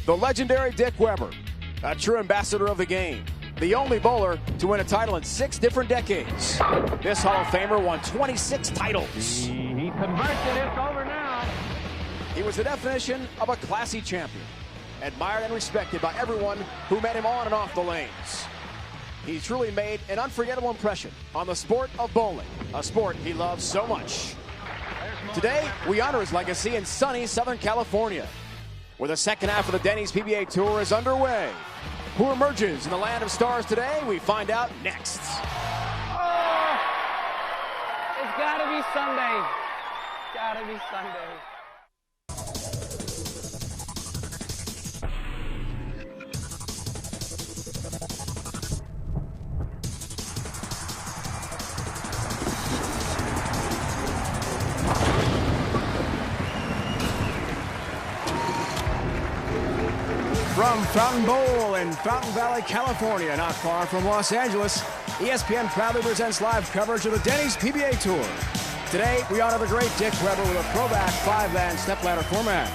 the legendary Dick Weber, a true ambassador of the game, the only bowler to win a title in 6 different decades. This Hall of Famer won 26 titles. He converts it. It's over now. He was the definition of a classy champion, admired and respected by everyone who met him on and off the lanes. He truly made an unforgettable impression on the sport of bowling, a sport he loves so much. Today, we honor his legacy in sunny Southern California, where the second half of the Denny's PBA Tour is underway. Who emerges in the land of stars today? We find out next. Oh, it's gotta be Sunday. Gotta be Sunday. From Fountain Bowl in Fountain Valley, California, not far from Los Angeles, ESPN proudly presents live coverage of the Denny's PBA Tour. Today, we honor the great Dick Weber with a throwback 5-man stepladder format.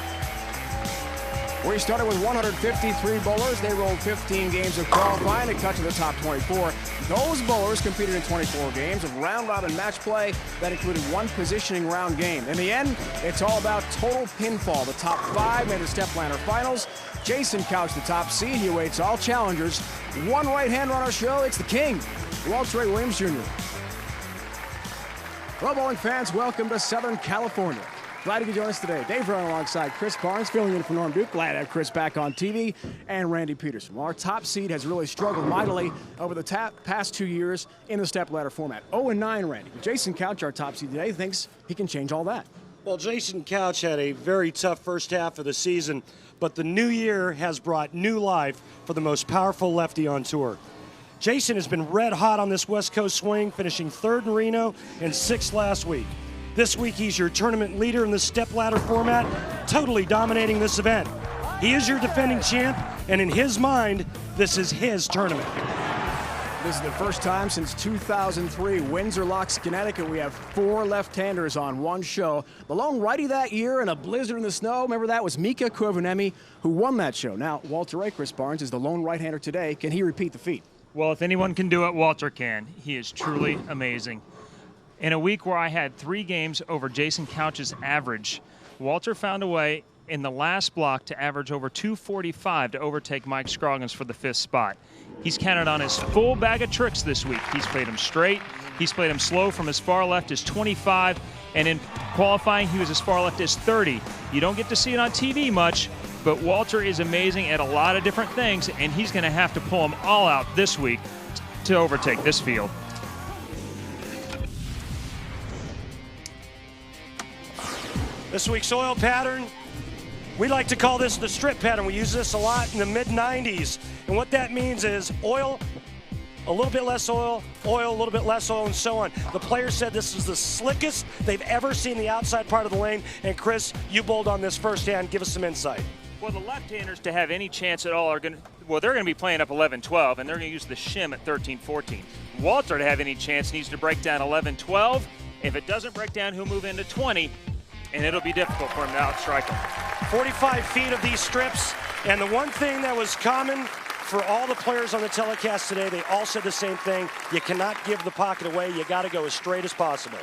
We started with 153 bowlers. They rolled 15 games of qualifying to cut to the top 24. Those bowlers competed in 24 games of round-robin match play that included one positioning round game. In the end, it's all about total pinfall. The top 5 made the stepladder finals. Jason Couch, the top seed. He awaits all challengers. One right-hander on our show. It's the King, Walter Ray Williams Jr. Well, bowling fans, welcome to Southern California. Glad you could join us today. Dave Brown alongside Chris Barnes, filling in for Norm Duke. Glad to have Chris back on TV, and Randy Peterson. Well, our top seed has really struggled mightily over the past 2 years in the stepladder format. 0-9, Randy. But Jason Couch, our top seed today, thinks he can change all that. Well, Jason Couch had a very tough first half of the season, but the new year has brought new life for the most powerful lefty on tour. Jason has been red hot on this West Coast swing, finishing 3rd in Reno and 6th last week. This week, he's your tournament leader in the stepladder format, totally dominating this event. He is your defending champ, and in his mind, this is his tournament. This is the first time since 2003, Windsor Locks, Connecticut, we have 4 left-handers on one show. The lone righty that year in a blizzard in the snow, remember that was Mika Koivuniemi, who won that show. Now, Walter Ray, Chris Barnes, is the lone right-hander today. Can he repeat the feat? Well, if anyone can do it, Walter can. He is truly amazing. In a week where I had 3 games over Jason Couch's average, Walter found a way in the last block to average over 245 to overtake Mike Scroggins for the 5th spot. He's counted on his full bag of tricks this week. He's played him straight. He's played him slow from as far left as 25, and in qualifying, he was as far left as 30. You don't get to see it on TV much, but Walter is amazing at a lot of different things, and he's going to have to pull them all out this week to overtake this field. This week's oil pattern, we like to call this the strip pattern. We use this a lot in the mid-90s. And what that means is oil, a little bit less oil, oil, a little bit less oil, and so on. The player said this is the slickest they've ever seen the outside part of the lane. And Chris, you bowled on this firsthand. Give us some insight. Well, the left-handers to have any chance at all are going to, well, they're going to be playing up 11-12, and they're going to use the shim at 13-14. Walter, to have any chance, needs to break down 11-12. If it doesn't break down, he'll move into 20. And it'll be difficult for him to outstrike him. 45 feet of these strips, and the one thing that was common for all the players on the telecast today, they all said the same thing. You cannot give the pocket away. You got to go as straight as possible.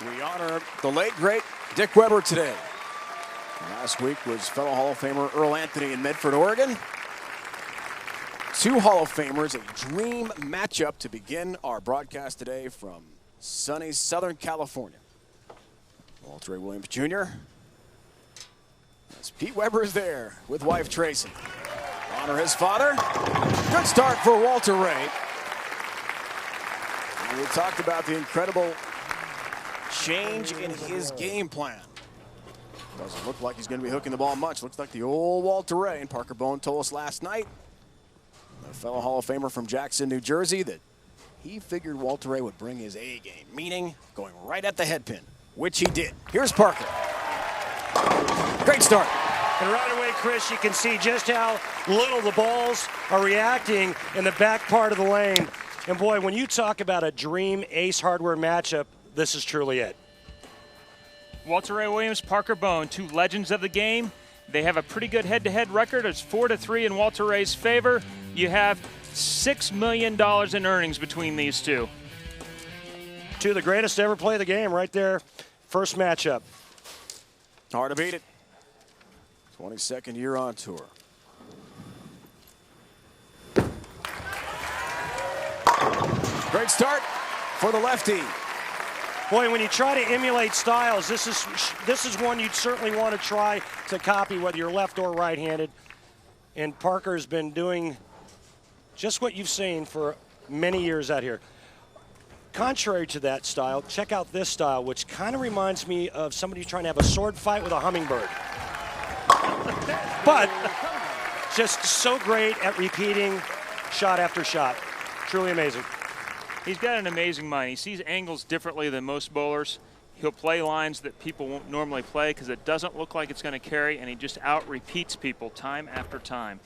We honor the late, great Dick Weber today. Last week was fellow Hall of Famer Earl Anthony in Medford, Oregon. 2 Hall of Famers, a dream matchup to begin our broadcast today from sunny Southern California. Walter Ray Williams Jr. As Pete Weber is there with wife Tracy. Honor his father. Good start for Walter Ray. And we talked about the incredible change in his game plan. Doesn't look like he's going to be hooking the ball much. Looks like the old Walter Ray. And Parker Bohn told us last night, a fellow Hall of Famer from Jackson, New Jersey, that he figured Walter Ray would bring his A game, meaning going right at the head pin, which he did. Here's Parker. Great start. And right away, Chris, you can see just how little the balls are reacting in the back part of the lane. And boy, when you talk about a dream Ace Hardware matchup, this is truly it. Walter Ray Williams, Parker Bohn, 2 legends of the game. They have a pretty good head-to-head record. It's 4-3 in Walter Ray's favor. You have $6 million in earnings between these two. Two of the greatest to ever play the game right there. First matchup. Hard to beat it. 22nd year on tour. Great start for the lefty. Boy, when you try to emulate styles, this is one you'd certainly want to try to copy, whether you're left or right-handed. And Parker's been doing just what you've seen for many years out here. Contrary to that style, check out this style, which kind of reminds me of somebody trying to have a sword fight with a hummingbird. But just so great at repeating shot after shot. Truly amazing. He's got an amazing mind. He sees angles differently than most bowlers. He'll play lines that people won't normally play because it doesn't look like it's going to carry, and he just out-repeats people time after time.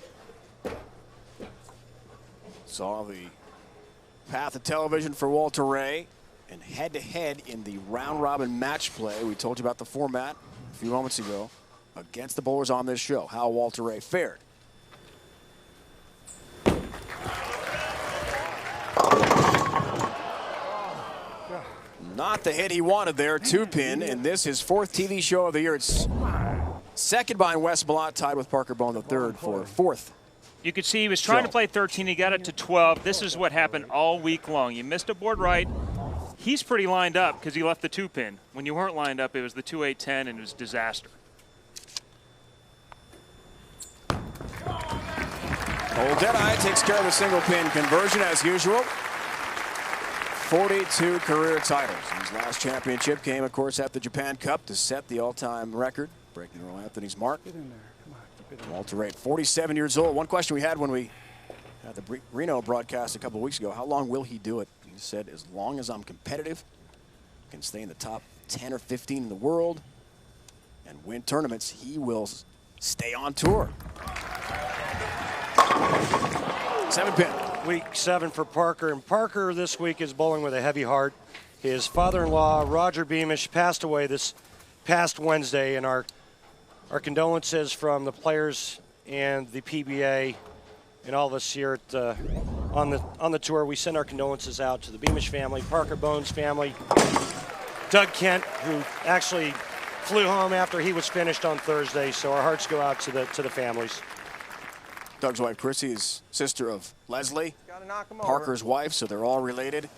Saw the path of television for Walter Ray, and head-to-head in the round-robin match play. We told you about the format a few moments ago against the bowlers on this show, how Walter Ray fared. Not the hit he wanted there, 2-pin, and this is 4th TV show of the year. It's second behind Wes Ballot, tied with Parker Bohn the third for 4th. You could see he was trying to play 13. He got it to 12. This is what happened all week long. You missed a board right. He's pretty lined up because he left the 2-pin. When you weren't lined up, it was the 2-8-10, and it was disaster. Old Deadeye takes care of the single pin conversion as usual. 42 career titles. His last championship came, of course, at the Japan Cup to set the all-time record, breaking Earl Anthony's mark. Walter Ray, 47 years old. One question we had when we had the Reno broadcast a couple of weeks ago, how long will he do it? He said, as long as I'm competitive, can stay in the top 10 or 15 in the world and win tournaments, he will stay on tour. 7-pin. Week 7 for Parker, and Parker this week is bowling with a heavy heart. His father-in-law, Roger Beamish, passed away this past Wednesday, and our condolences from the players and the PBA and all of us here at, on the tour. We send our condolences out to the Beamish family, Parker Bohn's family, Doug Kent, who actually flew home after he was finished on Thursday. So our hearts go out to the families. Doug's wife, Chrissy, is sister of Leslie, Parker's wife, so they're all related.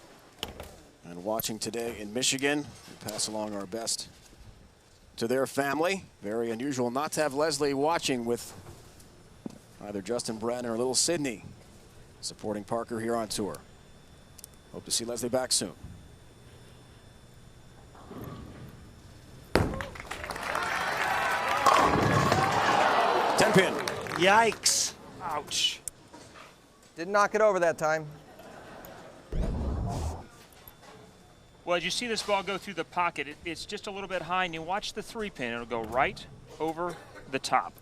And watching today in Michigan, we pass along our best to their family. Very unusual not to have Leslie watching with either Justin Bratton or little Sydney supporting Parker here on tour. Hope to see Leslie back soon. Ten-pin. Yikes. Ouch. Didn't knock it over that time. Well, as you see this ball go through the pocket, it's just a little bit high, and you watch the 3-pin. It'll go right over the top.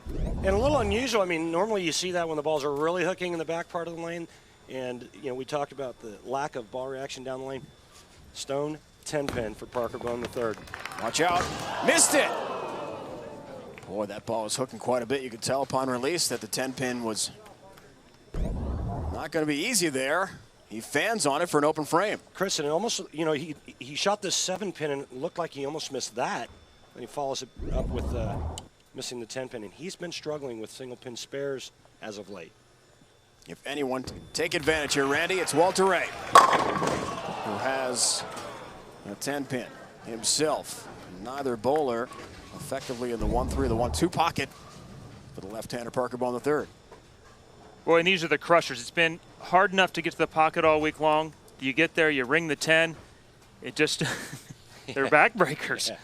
And a little unusual. I mean, normally you see that when the balls are really hooking in the back part of the lane. And, you know, we talked about the lack of ball reaction down the lane. Stone, 10-pin for Parker Bohn the third. Watch out. Missed it. Boy, that ball was hooking quite a bit. You could tell upon release that the 10-pin was not going to be easy there. He fans on it for an open frame. Chris, and it almost, you know, he shot this 7-pin and it looked like he almost missed that. And he follows it up with missing the 10-pin. And he's been struggling with single-pin spares as of late. If anyone can take advantage here, Randy, it's Walter Ray, who has a 10-pin himself. Neither bowler effectively in the 1-3 or the 1-2 pocket for the left-hander Parker Bohn the third. Boy, and these are the crushers. It's been hard enough to get to the pocket all week long. You get there, you ring the 10. It just, they're backbreakers. Yeah.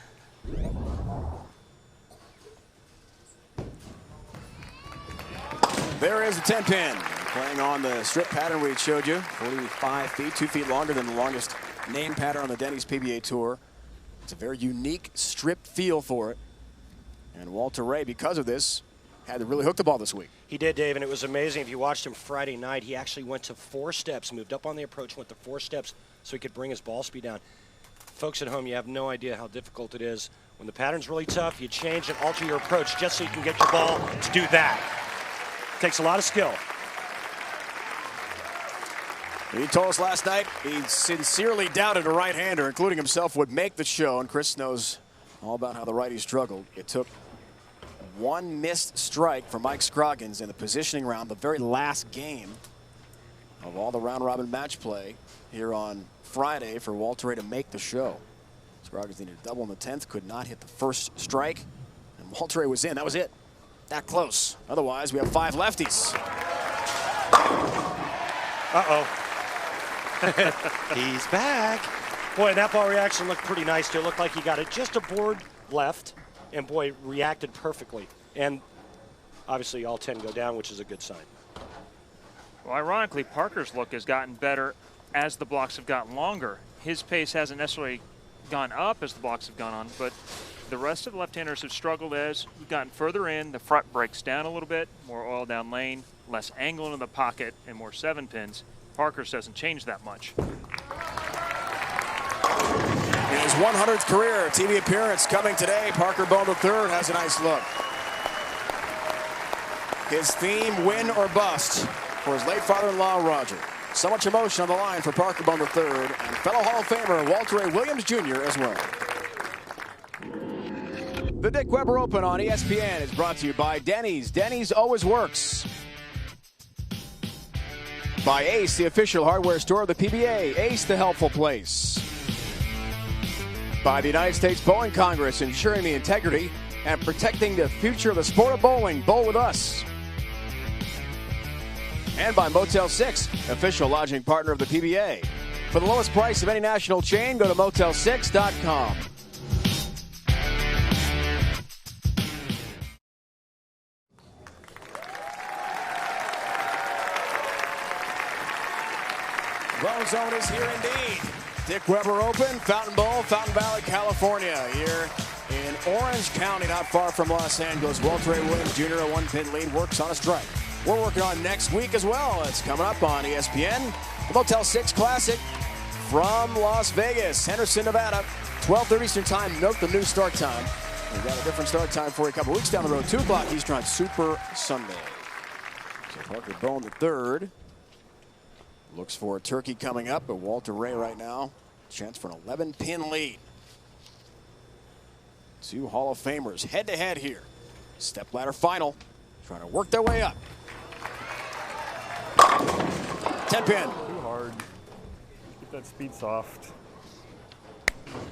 There is the 10-pin. Playing on the strip pattern we showed you. 45 feet, 2 feet longer than the longest name pattern on the Denny's PBA Tour. It's a very unique strip feel for it. And Walter Ray, because of this, had to really hook the ball this week. He did, Dave, and it was amazing. If you watched him Friday night, he actually went to 4 steps, moved up on the approach, went to 4 steps so he could bring his ball speed down. Folks at home, you have no idea how difficult it is When the pattern's really tough, you change and alter your approach just so you can get your ball to do that. Takes a lot of skill. He told us last night he sincerely doubted a right-hander, including himself, would make the show, and Chris knows all about how the righty struggled. It took one missed strike for Mike Scroggins in the positioning round, the very last game of all the round-robin match play here on Friday for Walter Ray to make the show. Scroggins needed a double in the 10th, could not hit the first strike, and Walter Ray was in. That was it. That close. Otherwise, we have 5 lefties. Uh-oh. He's back. Boy, and that ball reaction looked pretty nice, too. It looked like he got it just aboard left, and boy, reacted perfectly. And obviously, all 10 go down, which is a good sign. Well, ironically, Parker's look has gotten better as the blocks have gotten longer. His pace hasn't necessarily gone up as the blocks have gone on, but the rest of the left-handers have struggled as we've gotten further in. The front breaks down a little bit, more oil down lane, less angle into the pocket, and more 7-pins. Parker's doesn't change that much. In his 100th career TV appearance coming today, Parker Bohn III has a nice look. His theme, win or bust, for his late father-in-law, Roger. So much emotion on the line for Parker Bohn III and fellow Hall of Famer Walter Ray Williams Jr. as well. The Dick Weber Open on ESPN is brought to you by Denny's. Denny's always works. By Ace, the official hardware store of the PBA. Ace, the helpful place. By the United States Bowling Congress, ensuring the integrity and protecting the future of the sport of bowling. Bowl with us. And by Motel 6, official lodging partner of the PBA. For the lowest price of any national chain, go to motel6.com. Bone Zone is here indeed. Dick Weber Open, Fountain Bowl, Fountain Valley, California. Here in Orange County, not far from Los Angeles. Walter Ray Williams Jr., a 1-pin lead, works on a strike. We're working on next week as well. It's coming up on ESPN. The Motel 6 Classic from Las Vegas, Henderson, Nevada. 12:30 Eastern Time. Note the new start time. We've got a different start time for you a couple weeks down the road. 2 o'clock Eastern on Super Sunday. So Parker Bohn III looks for a turkey coming up, but Walter Ray right now, chance for an 11-pin lead. 2 Hall of Famers head-to-head here. Stepladder final, trying to work their way up. 10-pin. Too hard. Keep that speed soft.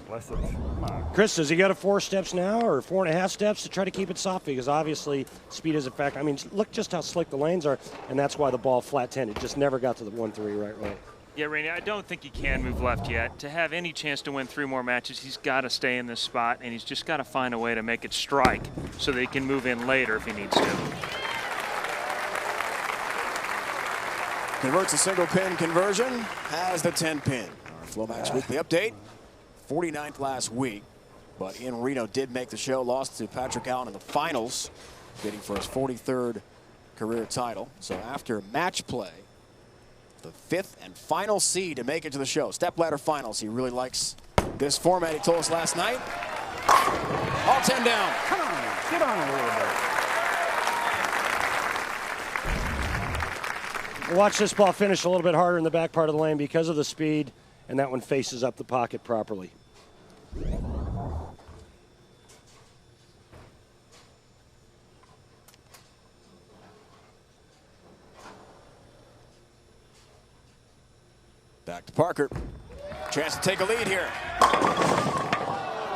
Bless it. Come on. Chris, does he go to 4 steps now or 4.5 steps to try to keep it soft? Because obviously speed is a factor. I mean, look just how slick the lanes are, and that's why the ball flat 10. It just never got to the 1-3 right way. Yeah, Rainey, I don't think he can move left yet. To have any chance to win 3 more matches, he's got to stay in this spot, and he's just got to find a way to make it strike so that he can move in later if he needs to. Converts a single pin conversion, has the 10-pin. Our Flomax Weekly Update, 49th last week, but in Reno did make the show, lost to Patrick Allen in the finals, bidding for his 43rd career title. So after match play, the 5th and final seed to make it to the show. Stepladder finals. He really likes this format, he told us last night. All 10 down. Come on, get on a little bit. Watch this ball finish a little bit harder in the back part of the lane because of the speed, and that one faces up the pocket properly. Back to Parker. Chance to take a lead here.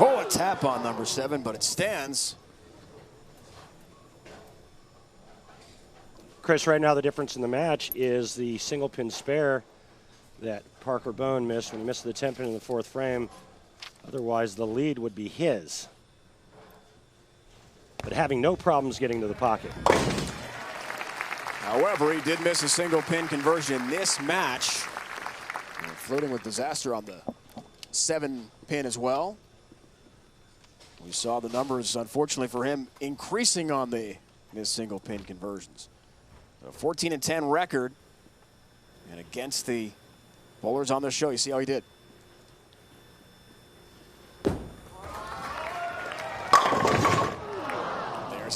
Oh, a tap on number 7, but it stands. Chris, right now the difference in the match is the single pin spare that Parker Bohn missed when he missed the 10-pin in the 4th frame. Otherwise, the lead would be his. But having no problems getting to the pocket. However, he did miss a single pin conversion in this match. And flirting with disaster on the 7-pin as well. We saw the numbers, unfortunately for him, increasing on the missed single pin conversions. A 14-10 record. And against the bowlers on this show, you see how he did.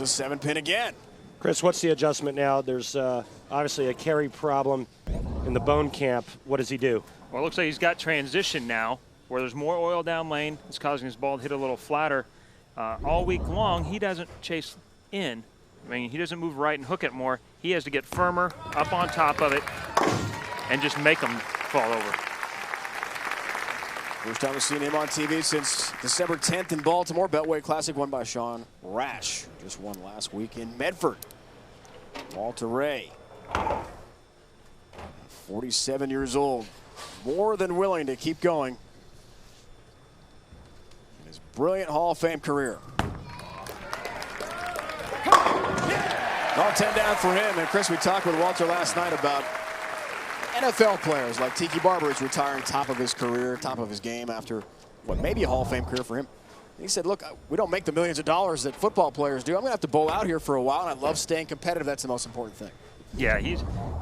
There's a 7-pin again. Chris, what's the adjustment now? There's obviously a carry problem in the Bohn camp. What does he do? Well, it looks like he's got transition now, where there's more oil down lane. It's causing his ball to hit a little flatter. All week long, he doesn't chase in. I mean, he doesn't move right and hook it more. He has to get firmer up on top of it and just make them fall over. First time we've seen him on TV since December 10th in Baltimore. Beltway Classic won by Sean Rash. Just won last week in Medford. Walter Ray, 47 years old, more than willing to keep going in his brilliant Hall of Fame career. All 10 down for him. And Chris, we talked with Walter last night about NFL players like Tiki Barber is retiring top of his career, top of his game after what may be a Hall of Fame career for him. He said, look, we don't make the millions of dollars that football players do. I'm going to have to bowl out here for a while, and I love staying competitive. That's the most important thing. Yeah,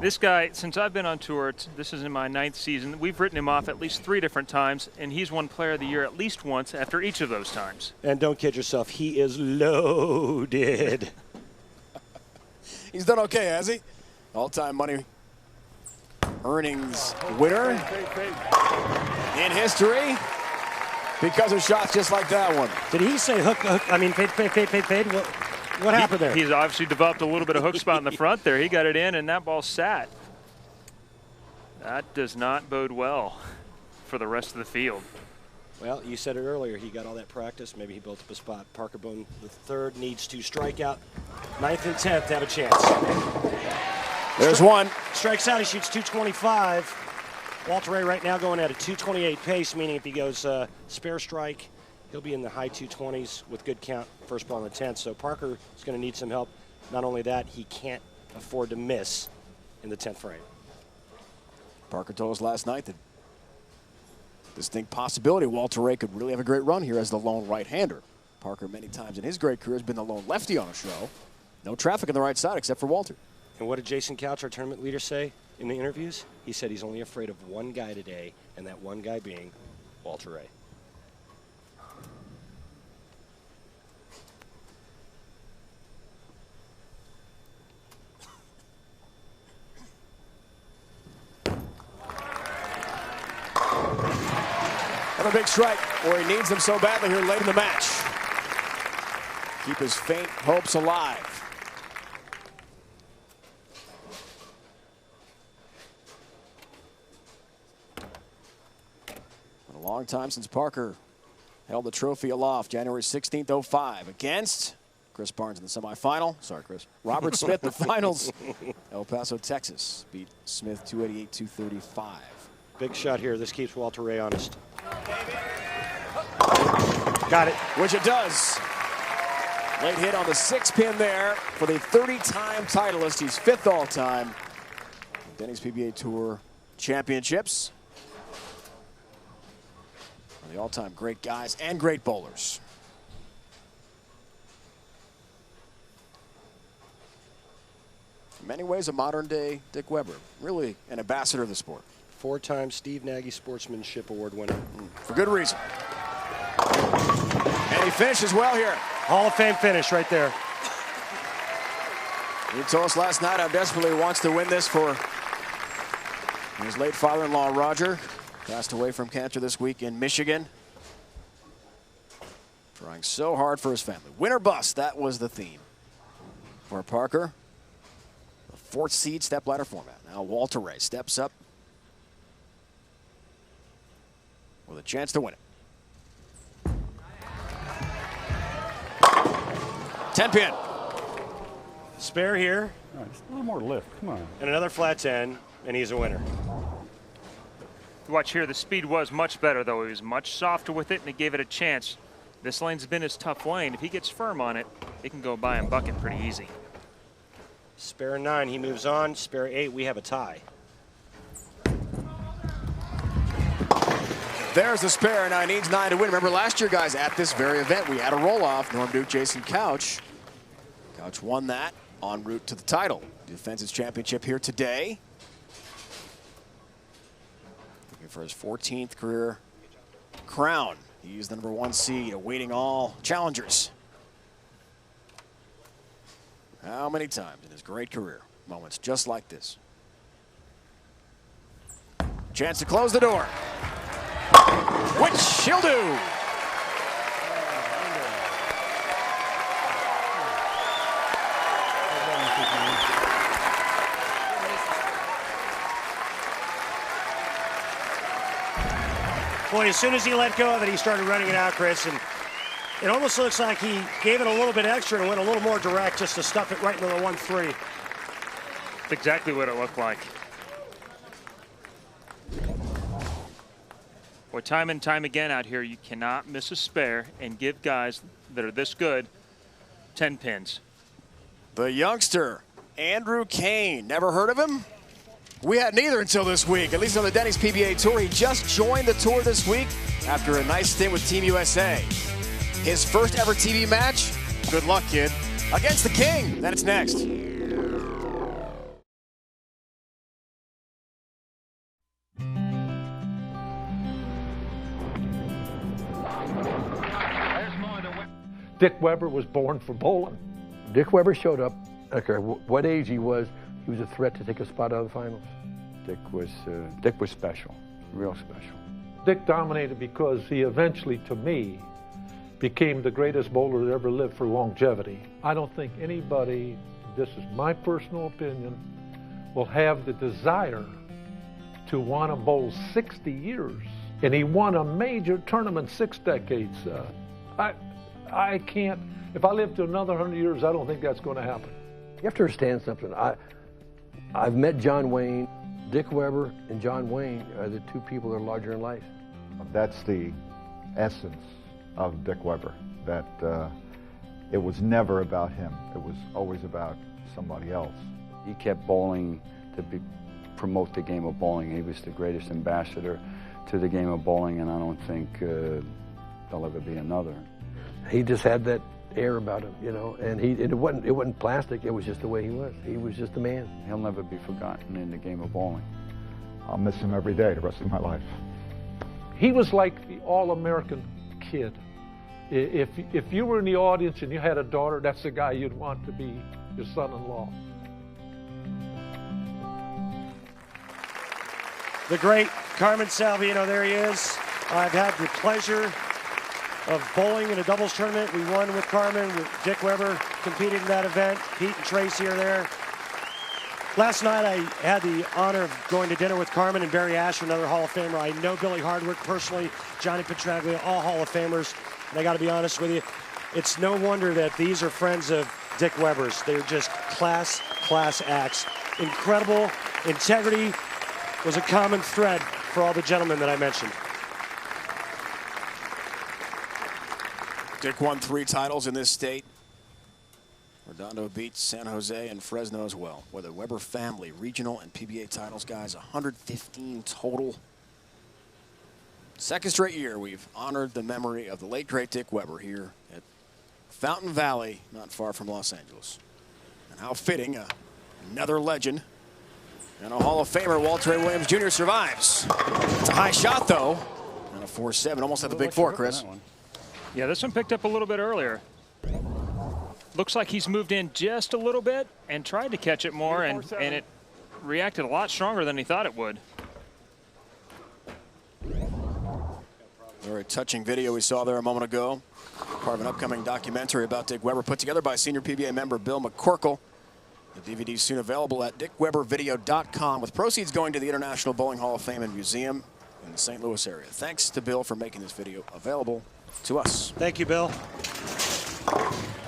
this guy, since I've been on tour, this is in my 9th season, we've written him off at least 3 different times, and he's won Player of the Year at least once after each of those times. And don't kid yourself, he is loaded. He's done okay, has he? All-time money earnings winner in history because of shots just like that one. Did he say hook, I mean, fade? What happened there? He's obviously developed a little bit of hook spot in the front there. He got it in, and that ball sat. That does not bode well for the rest of the field. Well, you said it earlier. He got all that practice. Maybe he built up a spot. Parker Bohn, the third, needs to strike out 9th and 10th to have a chance. There's one. Strikes out. He shoots 225. Walter Ray right now going at a 228 pace, meaning if he goes spare strike, he'll be in the high 220s with good count, first ball in the 10th. So Parker is going to need some help. Not only that, he can't afford to miss in the 10th frame. Parker told us last night that distinct possibility Walter Ray could really have a great run here as the lone right-hander. Parker many times in his great career has been the lone lefty on a show. No traffic on the right side except for Walter. And what did Jason Couch, our tournament leader, say in the interviews? He said he's only afraid of one guy today, and that one guy being Walter Ray. Have a big strike where he needs them so badly here late in the match. Keep his faint hopes alive. Been a long time since Parker held the trophy aloft. January 16th, 05 against Chris Barnes in the semifinal. Sorry, Chris. Robert Smith, the finals. El Paso, Texas. Beat Smith 288-235. Big shot here. This keeps Walter Ray honest. Got it. Which it does. Late hit on the 6-pin there for the 30-time titleist. He's 5th all-time. Denny's PBA Tour Championships. One of the all-time great guys and great bowlers. In many ways, a modern-day Dick Weber. Really an ambassador of the sport. 4-time Steve Nagy Sportsmanship Award winner. For good reason. And he finishes well here. Hall of Fame finish right there. He told us last night how desperately he wants to win this for his late father-in-law, Roger. Passed away from cancer this week in Michigan. Trying so hard for his family. Win or bust, that was the theme for Parker. The 4th seed stepladder format. Now Walter Ray steps up with a chance to win it. 10-pin. Spare here. Oh, just a little more lift. Come on. And another flat 10, and he's a winner. Watch here, the speed was much better, though. He was much softer with it, and it gave it a chance. This lane's been his tough lane. If he gets firm on it, it can go by and bucket pretty easy. Spare 9, he moves on. Spare 8, we have a tie. There's the spare. Now he needs 9 to win. Remember last year, guys, at this very event, we had a roll-off. Norm Duke, Jason Couch. Couch won that en route to the title. Defends his championship here today. Looking for his 14th career crown. He's the #1 seed, awaiting all challengers. How many times in his great career, moments just like this. Chance to close the door, which she'll do. Boy, as soon as he let go of it, he started running it out, Chris, and it almost looks like he gave it a little bit extra and went a little more direct just to stuff it right into the 1-3. That's exactly what it looked like. Well, time and time again out here, you cannot miss a spare and give guys that are this good 10 pins. The youngster, Andrew Cain. Never heard of him? We hadn't either until this week, at least on the Denny's PBA Tour. He just joined the tour this week after a nice stint with Team USA. His first ever TV match, good luck, kid, against the King. Then it's next. Dick Weber was born for bowling. Dick Weber showed up. I don't care what age he was a threat to take a spot out of the finals. Dick was special, real special. Dick dominated because he eventually, to me, became the greatest bowler that ever lived for longevity. I don't think anybody, this is my personal opinion, will have the desire to want to bowl 60 years. And he won a major tournament 6 decades. I can't, if I live to another 100 years, I don't think that's going to happen. You have to understand something. I've met John Wayne. Dick Weber and John Wayne are the two people that are larger in life. That's the essence of Dick Weber, that it was never about him. It was always about somebody else. He kept bowling to promote the game of bowling. He was the greatest ambassador to the game of bowling, and I don't think there'll ever be another. He just had that air about him, you know, and it wasn't plastic. It was just the way he was. He was just a man. He'll never be forgotten in the game of bowling. I'll miss him every day the rest of my life. He was like the all-American kid. If you were in the audience and you had a daughter, that's the guy you'd want to be your son-in-law. The great Carmen Salvino, there he is. I've had the pleasure of bowling in a doubles tournament. We won with Carmen. Dick Weber competed in that event. Pete and Tracy are there. Last night I had the honor of going to dinner with Carmen and Barry Asher, another Hall of Famer. I know Billy Hardwick personally, Johnny Petraglia, all Hall of Famers. And I got to be honest with you, it's no wonder that these are friends of Dick Weber's. They're just class acts. Incredible integrity was a common thread for all the gentlemen that I mentioned. Dick won 3 titles in this state. Redondo beat San Jose and Fresno as well. With the Weber family, regional and PBA titles, guys, 115 total. Second straight year we've honored the memory of the late, great Dick Weber here at Fountain Valley, not far from Los Angeles. And how fitting, another legend and a Hall of Famer, Walter A. Williams Jr. survives. It's a high shot, though, and a 4-7, almost at the big 4, Chris. Yeah, this one picked up a little bit earlier. Looks like he's moved in just a little bit and tried to catch it more, and it reacted a lot stronger than he thought it would. Very touching video we saw there a moment ago. Part of an upcoming documentary about Dick Weber put together by senior PBA member Bill McCorkle. The DVD is soon available at dickwebervideo.com, with proceeds going to the International Bowling Hall of Fame and Museum in the St. Louis area. Thanks to Bill for making this video available to us. Thank you, Bill.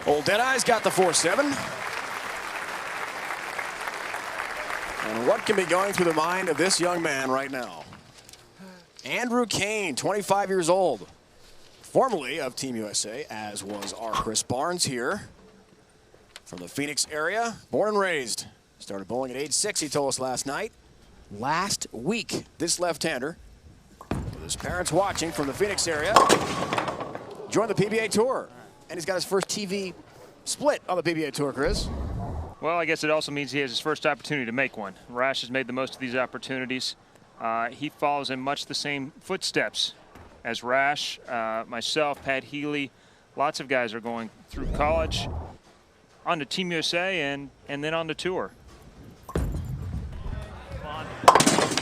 Old Deadeye's got the 4-7. And what can be going through the mind of this young man right now? Andrew Cain, 25 years old, formerly of Team USA, as was our Chris Barnes here. From the Phoenix area, born and raised. Started bowling at age 6, he told us last night. Last week, this left-hander, with his parents watching from the Phoenix area, joined the PBA Tour. And he's got his first TV split on the PBA Tour, Chris. Well, I guess it also means he has his first opportunity to make one. Rash has made the most of these opportunities. He follows in much the same footsteps as Rash, myself, Pat Healy. Lots of guys are going through college, on to Team USA and then on the tour.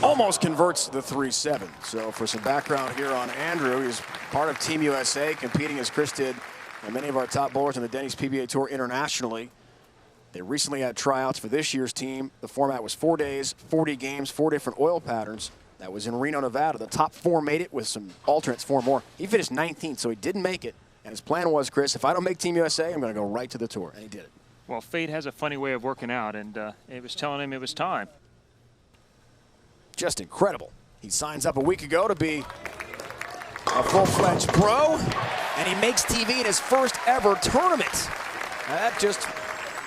Almost converts the 3-7. So for some background here on Andrew, he's part of Team USA, competing as Chris did and many of our top bowlers on the Denny's PBA Tour internationally. They recently had tryouts for this year's team. The format was 4 days, 40 games, 4 different oil patterns. That was in Reno, Nevada. The top 4 made it with some alternates, 4 more. He finished 19th, so he didn't make it. And his plan was, Chris, if I don't make Team USA, I'm going to go right to the tour. And he did it. Well, fate has a funny way of working out, and it was telling him it was time. Just incredible. He signs up a week ago to be a full-fledged pro, and he makes TV in his first ever tournament. That's just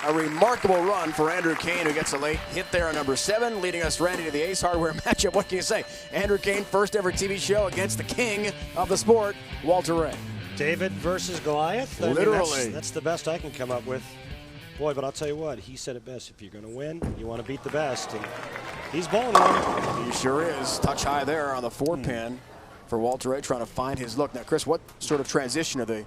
a remarkable run for Andrew Cain, who gets a late hit there on number 7, leading us, Randy, to the Ace Hardware matchup. What can you say? Andrew Cain, first ever TV show against the king of the sport, Walter Ray. David versus Goliath? Literally. That's the best I can come up with. Boy, but I'll tell you what, he said it best. If you're going to win, you want to beat the best. And he's bowling one. He sure is. Touch high there on the 4-pin for Walter Ray, trying to find his look. Now, Chris, what sort of transition are the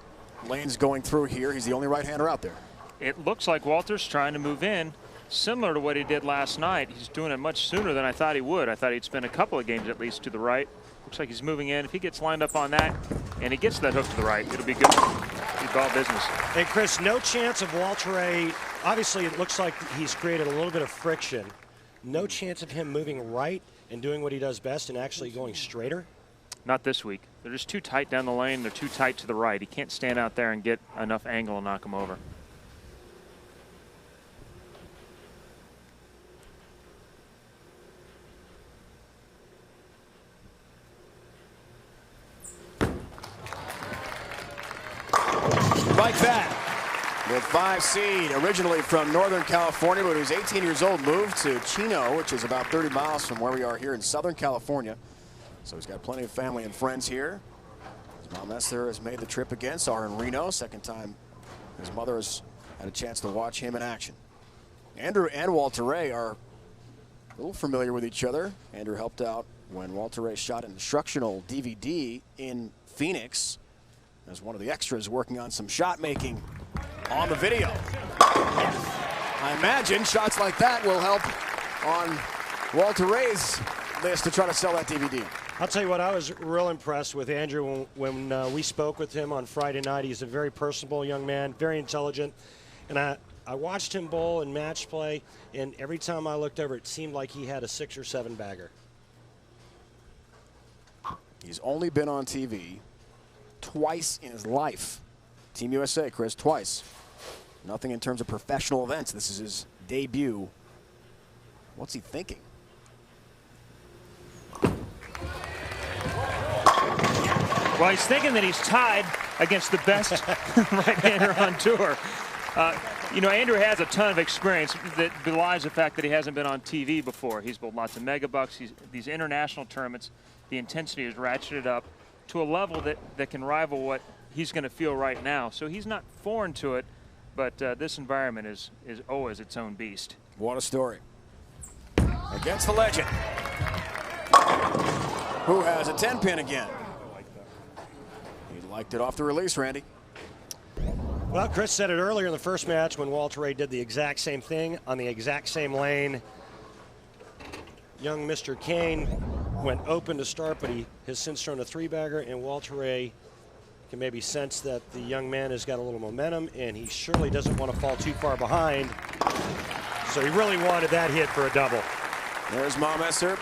lanes going through here? He's the only right-hander out there. It looks like Walter's trying to move in, similar to what he did last night. He's doing it much sooner than I thought he would. I thought he'd spend a couple of games at least to the right. Looks like he's moving in. If he gets lined up on that and he gets that hook to the right, it'll be good. He's ball business. Hey, Chris, no chance of Walter Ray. Obviously, it looks like he's created a little bit of friction. No chance of him moving right and doing what he does best and actually going straighter? Not this week. They're just too tight down the lane. They're too tight to the right. He can't stand out there and get enough angle and knock him over. Like that, with 5 seed, originally from Northern California, but he was 18 years old, moved to Chino, which is about 30 miles from where we are here in Southern California. So he's got plenty of family and friends here. His mom Esther has made the trip again, saw her in Reno, second time his mother has had a chance to watch him in action. Andrew and Walter Ray are a little familiar with each other. Andrew helped out when Walter Ray shot an instructional DVD in Phoenix as one of the extras working on some shot making on the video. I imagine shots like that will help on Walter Ray's list to try to sell that DVD. I'll tell you what, I was real impressed with Andrew when we spoke with him on Friday night. He's a very personable young man, very intelligent. And I watched him bowl and match play, and every time I looked over, it seemed like he had a 6 or 7 bagger. He's only been on TV twice in his life. Team USA, Chris, twice. Nothing in terms of professional events. This is his debut. What's he thinking? Well, he's thinking that he's tied against the best right-hander on tour. You know, Andrew has a ton of experience that belies the fact that he hasn't been on TV before. He's bowled lots of mega bucks. These international tournaments, the intensity is ratcheted up to a level that can rival what he's going to feel right now. So he's not foreign to it, but this environment is always its own beast. What a story. Against the legend, who has a 10-pin again. He liked it off the release, Randy. Well, Chris said it earlier in the first match when Walter Ray did the exact same thing on the exact same lane. Young Mr. Cain went open to start, but he has since thrown a 3-bagger, and Walter Ray can maybe sense that the young man has got a little momentum, and he surely doesn't want to fall too far behind. So he really wanted that hit for a double. There's Mom Esther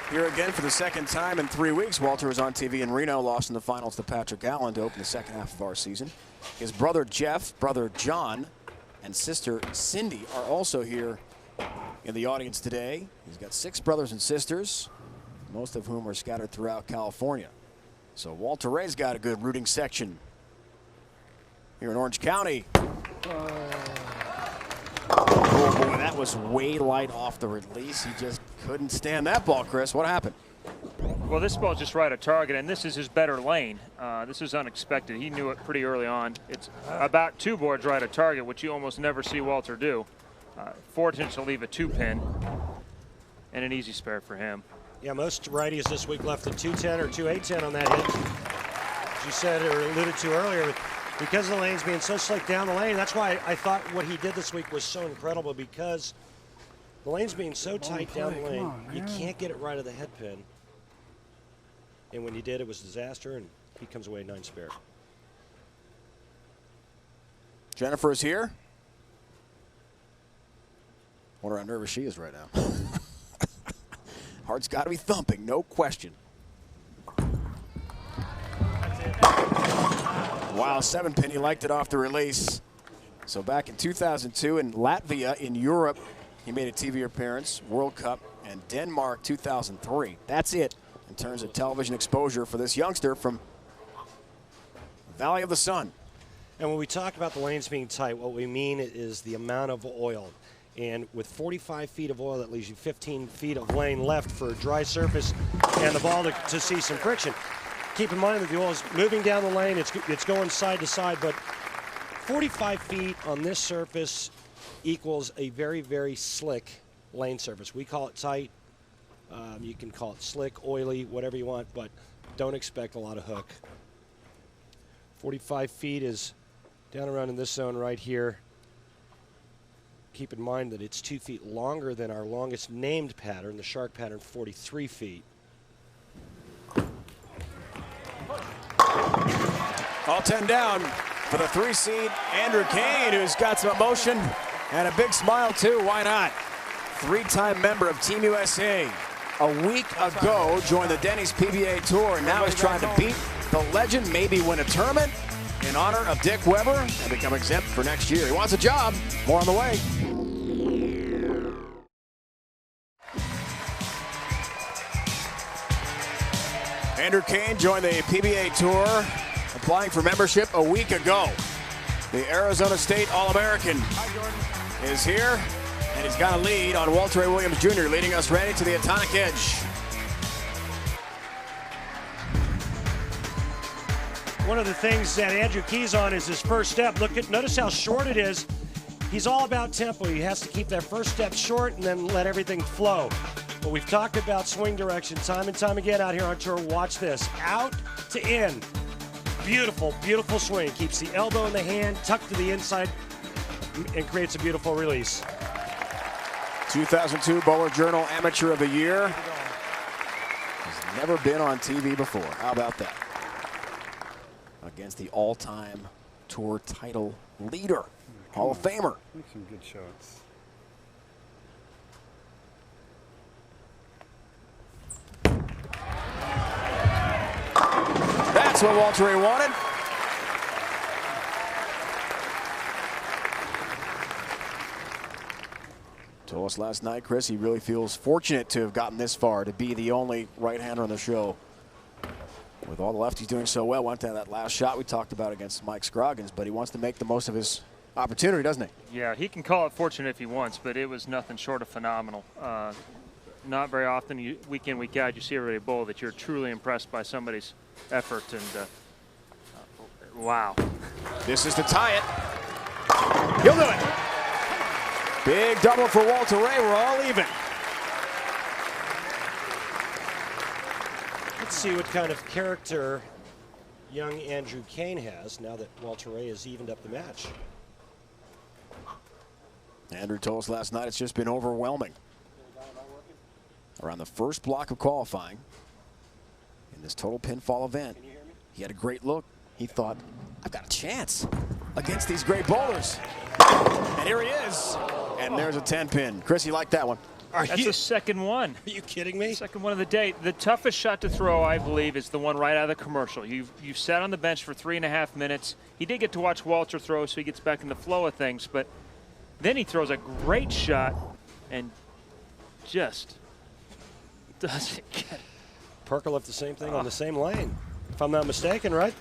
here again for the second time in 3 weeks. Walter was on TV in Reno, lost in the finals to Patrick Allen to open the second half of our season. His brother Jeff, brother John, and sister Cindy are also here in the audience today. He's got 6 brothers and sisters, most of whom are scattered throughout California. So Walter Ray's got a good rooting section here in Orange County. Oh boy, that was way light off the release. He just couldn't stand that ball, Chris. What happened? Well, this ball's just right at target, and this is his better lane. This is unexpected. He knew it pretty early on. It's about 2 boards right at target, which you almost never see Walter do. Fortunate to leave a 2-pin and an easy spare for him. Yeah, most righties this week left a 210 or 2-8-10 on that hit. As you said or alluded to earlier, Because the lane's being so slick down the lane, that's why I thought what he did this week was so incredible, because the lane's being so tight down the lane, you can't get it right of the head pin. And when you did, it was a disaster, and he comes away 9 spare. Jennifer's here. Wonder how nervous she is right now. Heart's got to be thumping, no question. Wow, 7-pin, he liked it off the release. So back in 2002 in Latvia in Europe, he made a TV appearance, World Cup, and Denmark 2003. That's it in terms of television exposure for this youngster from Valley of the Sun. And when we talk about the lanes being tight, what we mean is the amount of oil. And with 45 feet of oil, that leaves you 15 feet of lane left for a dry surface and the ball to see some friction. Keep in mind that the oil is moving down the lane, it's going side to side, but 45 feet on this surface equals a very, very slick lane surface. We call it tight. You can call it slick, oily, whatever you want, but don't expect a lot of hook. 45 feet is down around in this zone right here. Keep in mind that it's 2 feet longer than our longest named pattern, the shark pattern, 43 feet. All 10 down for the 3 seed, Andrew Cain, who's got some emotion and a big smile too. Why not? 3-time member of Team USA. A week ago, joined the Denny's PBA Tour, and now he's trying to beat the legend, maybe win a tournament in honor of Dick Weber and become exempt for next year. He wants a job. More on the way. Andrew Cain joined the PBA Tour, applying for membership a week ago. The Arizona State All-American is here, and he's got a lead on Walter A. Williams Jr., leading us ready to the Atomic Edge. One of the things that Andrew keys on is his first step. Notice how short it is. He's all about tempo. He has to keep that first step short and then let everything flow. But we've talked about swing direction time and time again out here on tour. Watch this. Out to in. Beautiful, beautiful swing. Keeps the elbow in the hand, tucked to the inside, and creates a beautiful release. 2002 Bowler Journal Amateur of the Year. He's never been on TV before. How about that? Against the all-time tour title leader, Hall of Famer. Make some good shots. That's what Walter A. wanted. Told us last night, Chris, he really feels fortunate to have gotten this far, to be the only right-hander on the show. With all the lefties doing so well, went to that last shot we talked about against Mike Scroggins, but he wants to make the most of his opportunity, doesn't he? Yeah, he can call it fortunate if he wants, but it was nothing short of phenomenal. Not very often, week in, week out, you see everybody bowl that you're truly impressed by somebody's effort, and wow. This is to tie it. He'll do it. Big double for Walter Ray. We're all even. Let's see what kind of character young Andrew Cain has now that Walter Ray has evened up the match. Andrew told us last night it's just been overwhelming. Around the first block of qualifying in this total pinfall event, he had a great look. He thought, I've got a chance against these great bowlers. And here he is. And there's a 10-pin. Chris, you like that one? That's the second one. Are you kidding me? Second one of the day. The toughest shot to throw, I believe, is the one right out of the commercial. You've sat on the bench for 3.5 minutes. He did get to watch Walter throw, so he gets back in the flow of things. But then he throws a great shot and just doesn't get it. Parker left the same thing on the same lane, if I'm not mistaken, right?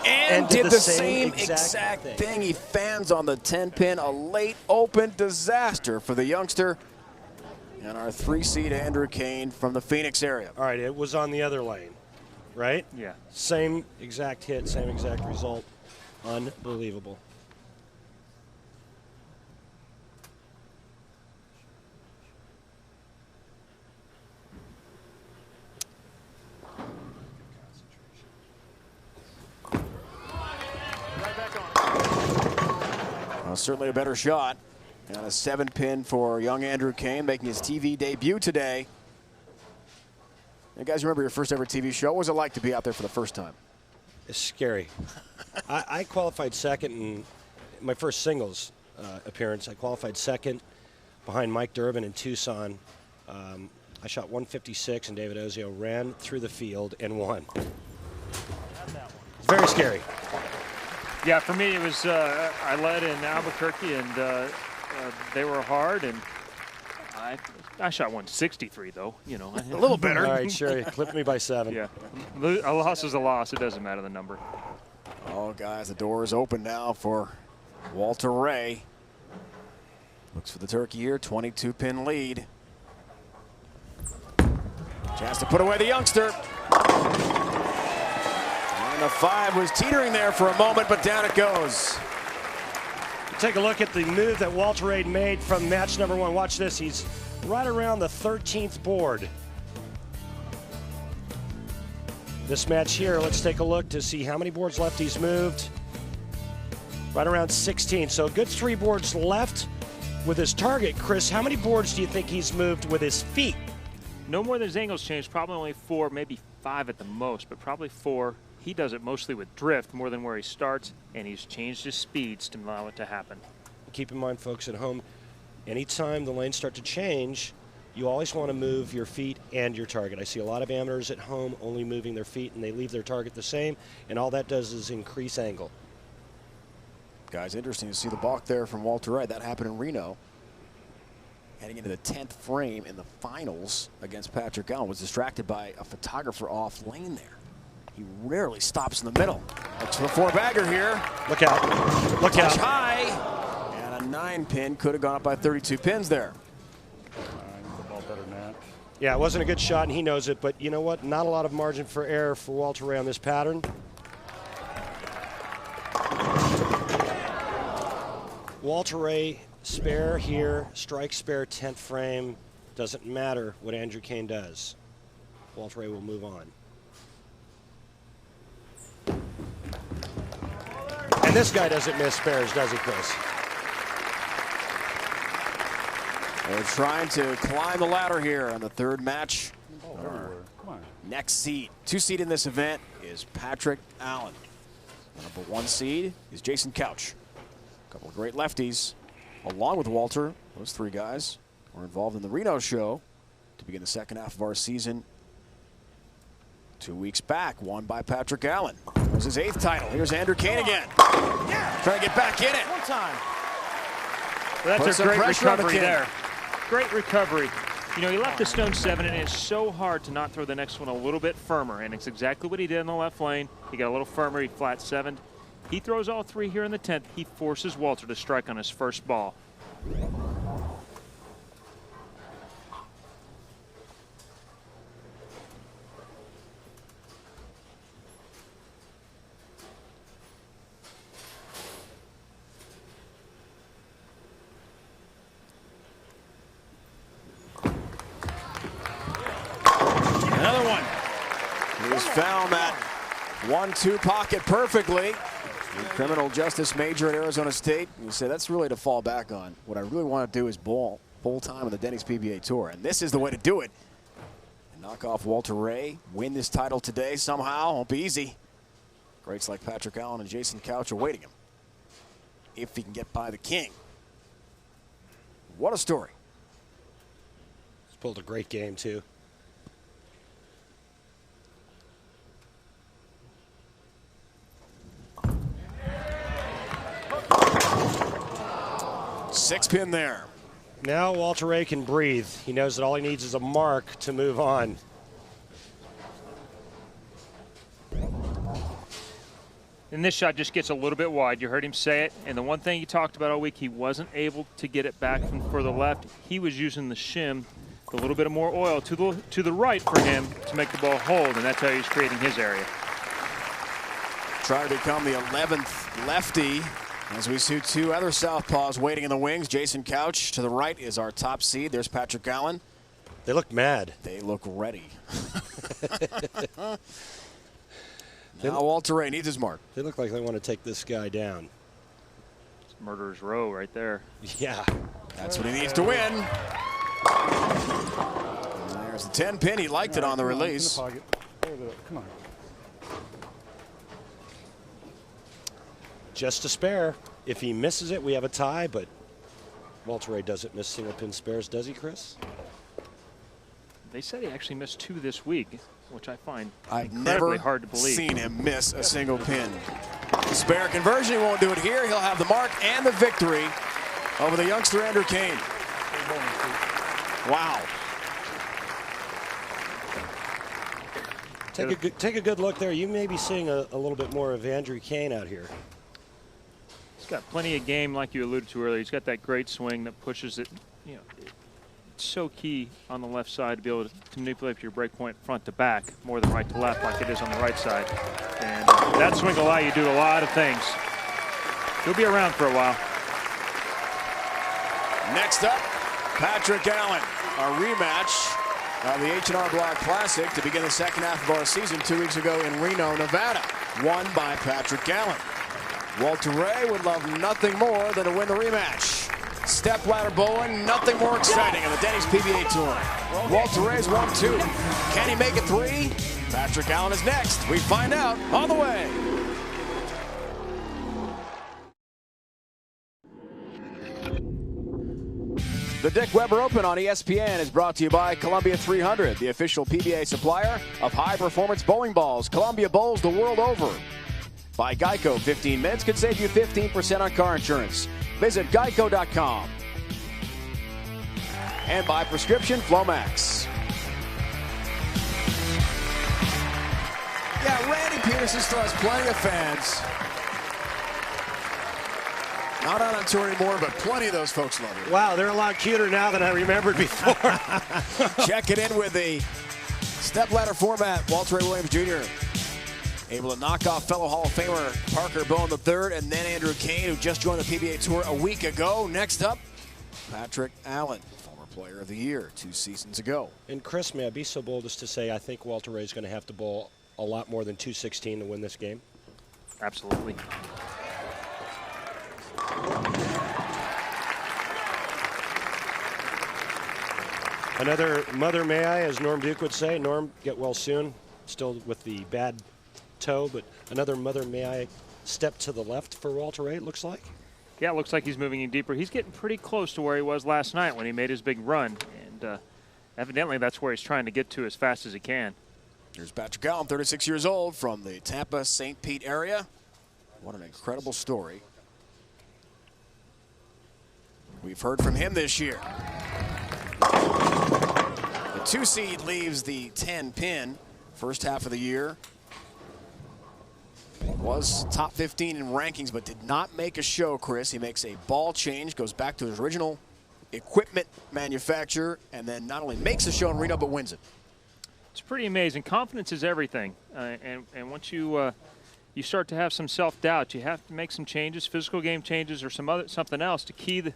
And did the same exact thing. He fans on the 10-pin. A late open disaster for the youngster. And our 3-seed Andrew Cain from the Phoenix area. All right, it was on the other lane, right? Yeah. Same exact hit, same exact result. Unbelievable. certainly a better shot. And a 7-pin for young Andrew Cain, making his TV debut today. You guys remember your first ever TV show? What was it like to be out there for the first time? It's scary. I qualified second in my first singles appearance. I qualified second behind Mike Durbin in Tucson. I shot 156, and David Ozio ran through the field and won. Very scary. Yeah, for me, it was I led in Albuquerque, and they were hard, and I shot 163, though. You know, a little better. All right, sure. You clipped me by 7. Yeah, a loss is a loss. It doesn't matter the number. Oh, guys, the door is open now for Walter Ray. Looks for the turkey here. 22-pin lead. Chance to put away the youngster. And the 5 was teetering there for a moment, but down it goes. Take a look at the move that Walter Ray made from match number 1. Watch this. He's right around the 13th board. This match here, let's take a look to see how many boards left he's moved. Right around 16. So a good 3 boards left with his target. Chris, how many boards do you think he's moved with his feet? No more than his angles changed. Probably only 4, maybe 5 at the most, but probably 4. He does it mostly with drift more than where he starts, and he's changed his speeds to allow it to happen. Keep in mind, folks at home, anytime the lanes start to change, you always want to move your feet and your target. I see a lot of amateurs at home only moving their feet, and they leave their target the same, and all that does is increase angle. Guys, interesting to see the balk there from Walter Ray. That happened in Reno. Heading into the 10th frame in the finals against Patrick Allen. Was distracted by a photographer off lane there. He rarely stops in the middle. Looks for a 4-bagger here. Look out. Look Touch out. high. And a 9-pin could have gone up by 32 pins there. The ball better than that. Yeah, it wasn't a good shot, and he knows it, but you know what? Not a lot of margin for error for Walter Ray on this pattern. Walter Ray, spare here, strike spare, 10th frame. Doesn't matter what Andrew Cain does. Walter Ray will move on. And this guy doesn't miss spares, does he, Chris? They're trying to climb the ladder here on the 3rd match. Come on. Next seed, 2 seed in this event is Patrick Allen. Number 1 seed is Jason Couch. A couple of great lefties, along with Walter. Those 3 guys were involved in the Reno show to begin the 2nd half of our season. 2 weeks back, won by Patrick Allen. That was his 8th title. Here's Andrew Cain again. Yeah. Trying to get back in it. One time. Well, that's a great recovery there. Great recovery. You know, he left the stone 7, and it's so hard to not throw the next one a little bit firmer, and it's exactly what he did in the left lane. He got a little firmer. He flat 7'd. He throws all 3 here in the 10th. He forces Walter to strike on his first ball. Another one. He's found that 1-2 pocket perfectly. The criminal justice major at Arizona State. You say that's really to fall back on. What I really want to do is bowl time on the Denny's PBA Tour, and this is the way to do it. And knock off Walter Ray, win this title today somehow. Won't be easy. Greats like Patrick Allen and Jason Couch awaiting him if he can get by the king. What a story. He's pulled a great game, too. Six pin there. Now Walter Ray can breathe. He knows that all he needs is a mark to move on. And this shot just gets a little bit wide. You heard him say it. And the one thing he talked about all week, he wasn't able to get it back from further left. He was using the shim, a little bit of more oil to the right for him to make the ball hold, and that's how he's creating his area. Trying to become the 11th lefty. As we see two other southpaws waiting in the wings. Jason Couch to the right is our top seed. There's Patrick Allen. They look mad. They look ready. Now Walter Ray needs his mark. They look like they want to take this guy down. Murderer's row right there. Yeah. That's what he needs to win. And there's the 10 pin. He liked it on the release. Come on. Just a spare. If he misses it, we have a tie, but Walter Ray doesn't miss single pin spares, does he, Chris? They said he actually missed 2 this week, which I find I've incredibly never hard to believe. seen him miss a single pin. Spare conversion, he won't do it here. He'll have the mark and the victory over the youngster Andrew Cain. Wow. Take a good look there. You may be seeing a little bit more of Andrew Cain out here. He's got plenty of game, like you alluded to earlier. He's got that great swing that pushes it. You know, it's so key on the left side to be able to manipulate your break point front to back more than right to left like it is on the right side. And that swing will allow you to do a lot of things. He'll be around for a while. Next up, Patrick Allen, a rematch of the H&R Block Classic to begin the second half of our season 2 weeks ago in Reno, Nevada, won by Patrick Allen. Walter Ray would love nothing more than to win the rematch. Stepladder Bohn, nothing more exciting in the Denny's PBA Tour. Walter Ray's 1-2. Can he make it 3? Patrick Allen is next. We find out on the way. The Dick Weber Open on ESPN is brought to you by Columbia 300, the official PBA supplier of high-performance bowling balls. Columbia bowls the world over. By Geico, 15 minutes could save you 15% on car insurance. Visit geico.com. And by Prescription Flomax. Yeah, Randy Peterson still has plenty of fans. Not out on tour anymore, but plenty of those folks love it. Wow, they're a lot cuter now than I remembered before. Check it in with the stepladder format. Walter Ray Williams Jr. able to knock off fellow Hall of Famer Parker Bohn III and then Andrew Cain, who just joined the PBA Tour a week ago. Next up, Patrick Allen, former Player of the Year 2 seasons ago. And Chris, may I be so bold as to say I think Walter Ray is going to have to bowl a lot more than 216 to win this game? Absolutely. Another mother may I, as Norm Duke would say. Norm, get well soon. Still with the bad toe, but another mother may I step to the left for Walter Ray, it looks like. Yeah, it looks like he's moving in deeper. He's getting pretty close to where he was last night when he made his big run. And evidently that's where he's trying to get to as fast as he can. Here's Patrick Allen, 36 years old, from the Tampa, St. Pete area. What an incredible story. We've heard from him this year. The 2 seed leaves the 10 pin. First half of the year. Was top 15 in rankings, but did not make a show, Chris. He makes a ball change, goes back to his original equipment manufacturer, and then not only makes a show in Reno, but wins it. It's pretty amazing. Confidence is everything. And once you you start to have some self-doubt, you have to make some changes, physical game changes or something else to key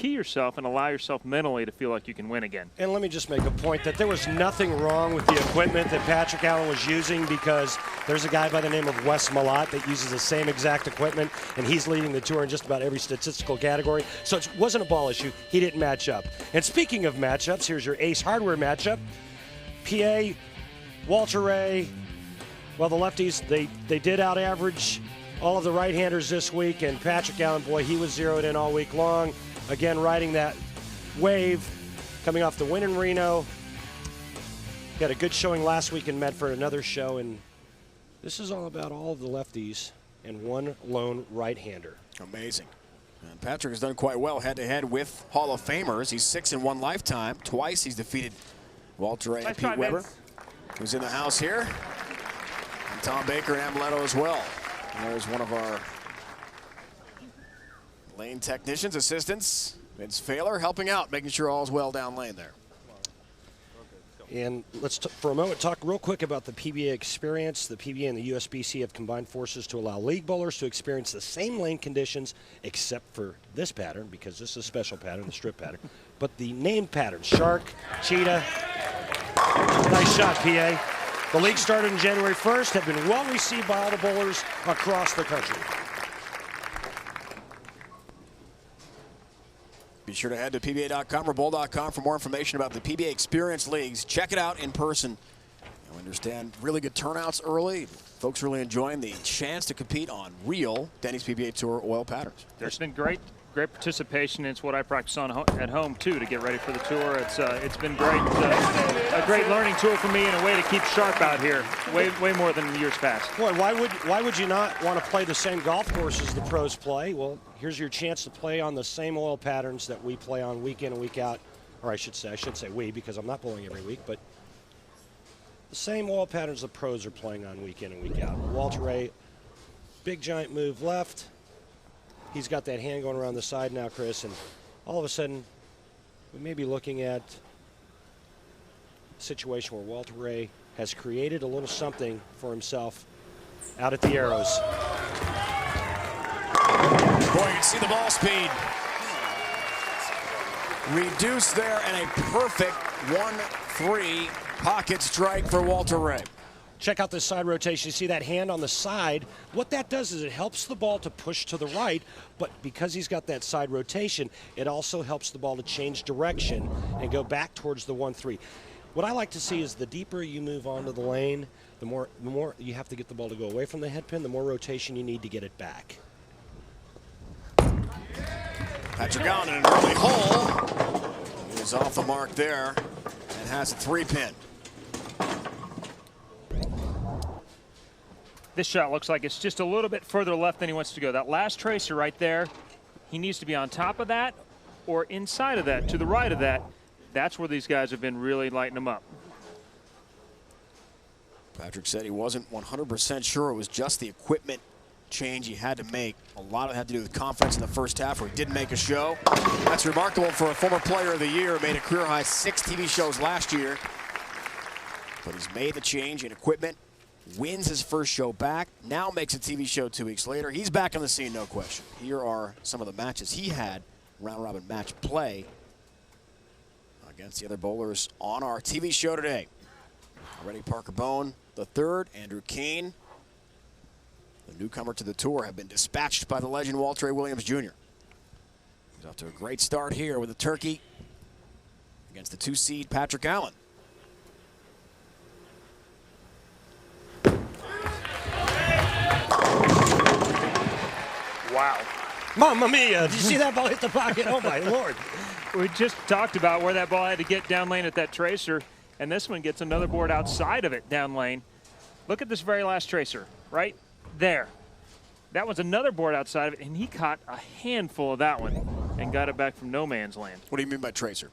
yourself and allow yourself mentally to feel like you can win again. And let me just make a point that there was nothing wrong with the equipment that Patrick Allen was using, because there's a guy by the name of Wes Malott that uses the same exact equipment, and he's leading the tour in just about every statistical category. So it wasn't a ball issue. He didn't match up. And speaking of matchups, here's your Ace Hardware matchup. PA, Walter Ray. Well, the lefties, they did out-average all of the right-handers this week, and Patrick Allen, boy, he was zeroed in all week long. Again, riding that wave, coming off the win in Reno. He had a good showing last week in Medford, another show, and this is all about all of the lefties and one lone right-hander. Amazing. And Patrick has done quite well head-to-head with Hall of Famers. He's 6-in-1 lifetime. Twice he's defeated Walter Ray and Pete Weber, who's in the house here. And Tom Baker and Amuletto as well. And there's one of our lane technicians, assistants, Vince Failer, helping out, making sure all's well down lane there. And let's, for a moment, talk real quick about the PBA experience. The PBA and the USBC have combined forces to allow league bowlers to experience the same lane conditions, except for this pattern, because this is a special pattern, the strip pattern. But the named patterns, shark, cheetah. Nice shot, PA. The league started on January 1st, have been well received by all the bowlers across the country. Be sure to head to PBA.com or Bowl.com for more information about the PBA Experience Leagues. Check it out in person. I understand really good turnouts early. Folks really enjoying the chance to compete on real Denny's PBA Tour oil patterns. There's been great participation. It's what I practice on at home too to get ready for the tour. It's been great, a great learning tool for me and a way to keep sharp out here, way more than years past. Boy, why would you not want to play the same golf courses the pros play? Well, here's your chance to play on the same oil patterns that we play on week in and week out, or I should say we, because I'm not bowling every week, but the same oil patterns the pros are playing on week in and week out. Walter Ray, big giant move left. He's got that hand going around the side now, Chris, and all of a sudden we may be looking at a situation where Walter Ray has created a little something for himself out at the arrows. Boy, you can see the ball speed reduced there, and a perfect 1-3 pocket strike for Walter Ray. Check out this side rotation. You see that hand on the side. What that does is it helps the ball to push to the right, but because he's got that side rotation, it also helps the ball to change direction and go back towards the 1-3. What I like to see is the deeper you move onto the lane, the more you have to get the ball to go away from the head pin, the more rotation you need to get it back. Patrick Allen in an early hole. He is off the mark there and has a 3-pin. This shot looks like it's just a little bit further left than he wants to go. That last tracer right there, he needs to be on top of that or inside of that, to the right of that. That's where these guys have been really lighting them up. Patrick said he wasn't 100% sure it was just the equipment change he had to make. A lot of it had to do with confidence in the first half where he didn't make a show. That's remarkable for a former player of the year. Made a career high 6 TV shows last year. But he's made the change in equipment. Wins his first show back, now makes a TV show 2 weeks later. He's back on the scene, no question. Here are some of the matches he had, round-robin match play against the other bowlers on our TV show today. Already Parker Bohn, the third, Andrew Cain, the newcomer to the tour, have been dispatched by the legend Walter A. Williams Jr. He's off to a great start here with a turkey against the 2-seed Patrick Allen. Wow. Mamma mia, did you see that ball hit the pocket? Oh, my Lord. We just talked about where that ball had to get down lane at that tracer, and this one gets another board outside of it down lane. Look at this very last tracer, right there. That was another board outside of it, and he caught a handful of that one and got it back from no man's land. What do you mean by tracer?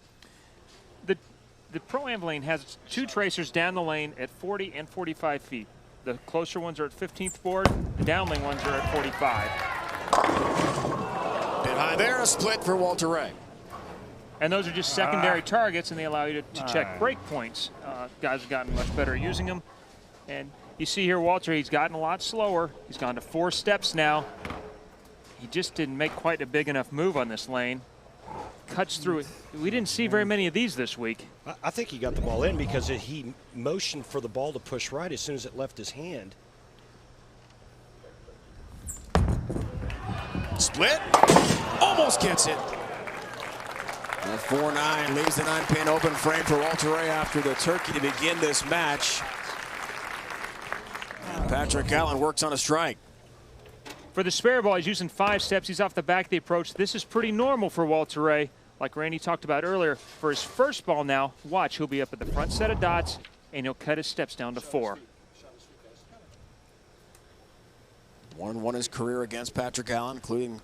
The Pro-Am lane has 2 tracers down the lane at 40 and 45 feet. The closer ones are at 15th board, the downlane ones are at 45. Bit high there, a split for Walter Ray. And those are just secondary targets, and they allow you to check break points. Guys have gotten much better at using them. And you see here, Walter, he's gotten a lot slower. He's gone to 4 steps now. He just didn't make quite a big enough move on this lane. Cuts through it. We didn't see very many of these this week. I think he got the ball in because he motioned for the ball to push right as soon as it left his hand. Split. Almost gets it. The 4-9 leaves the 9-pin open frame for Walter Ray after the turkey to begin this match. And Patrick Allen works on a strike. For the spare ball, he's using 5 steps. He's off the back of the approach. This is pretty normal for Walter Ray. Like Randy talked about earlier, for his first ball now, watch, he'll be up at the front set of dots, and he'll cut his steps down to 4. 1-1 his career against Patrick Allen, including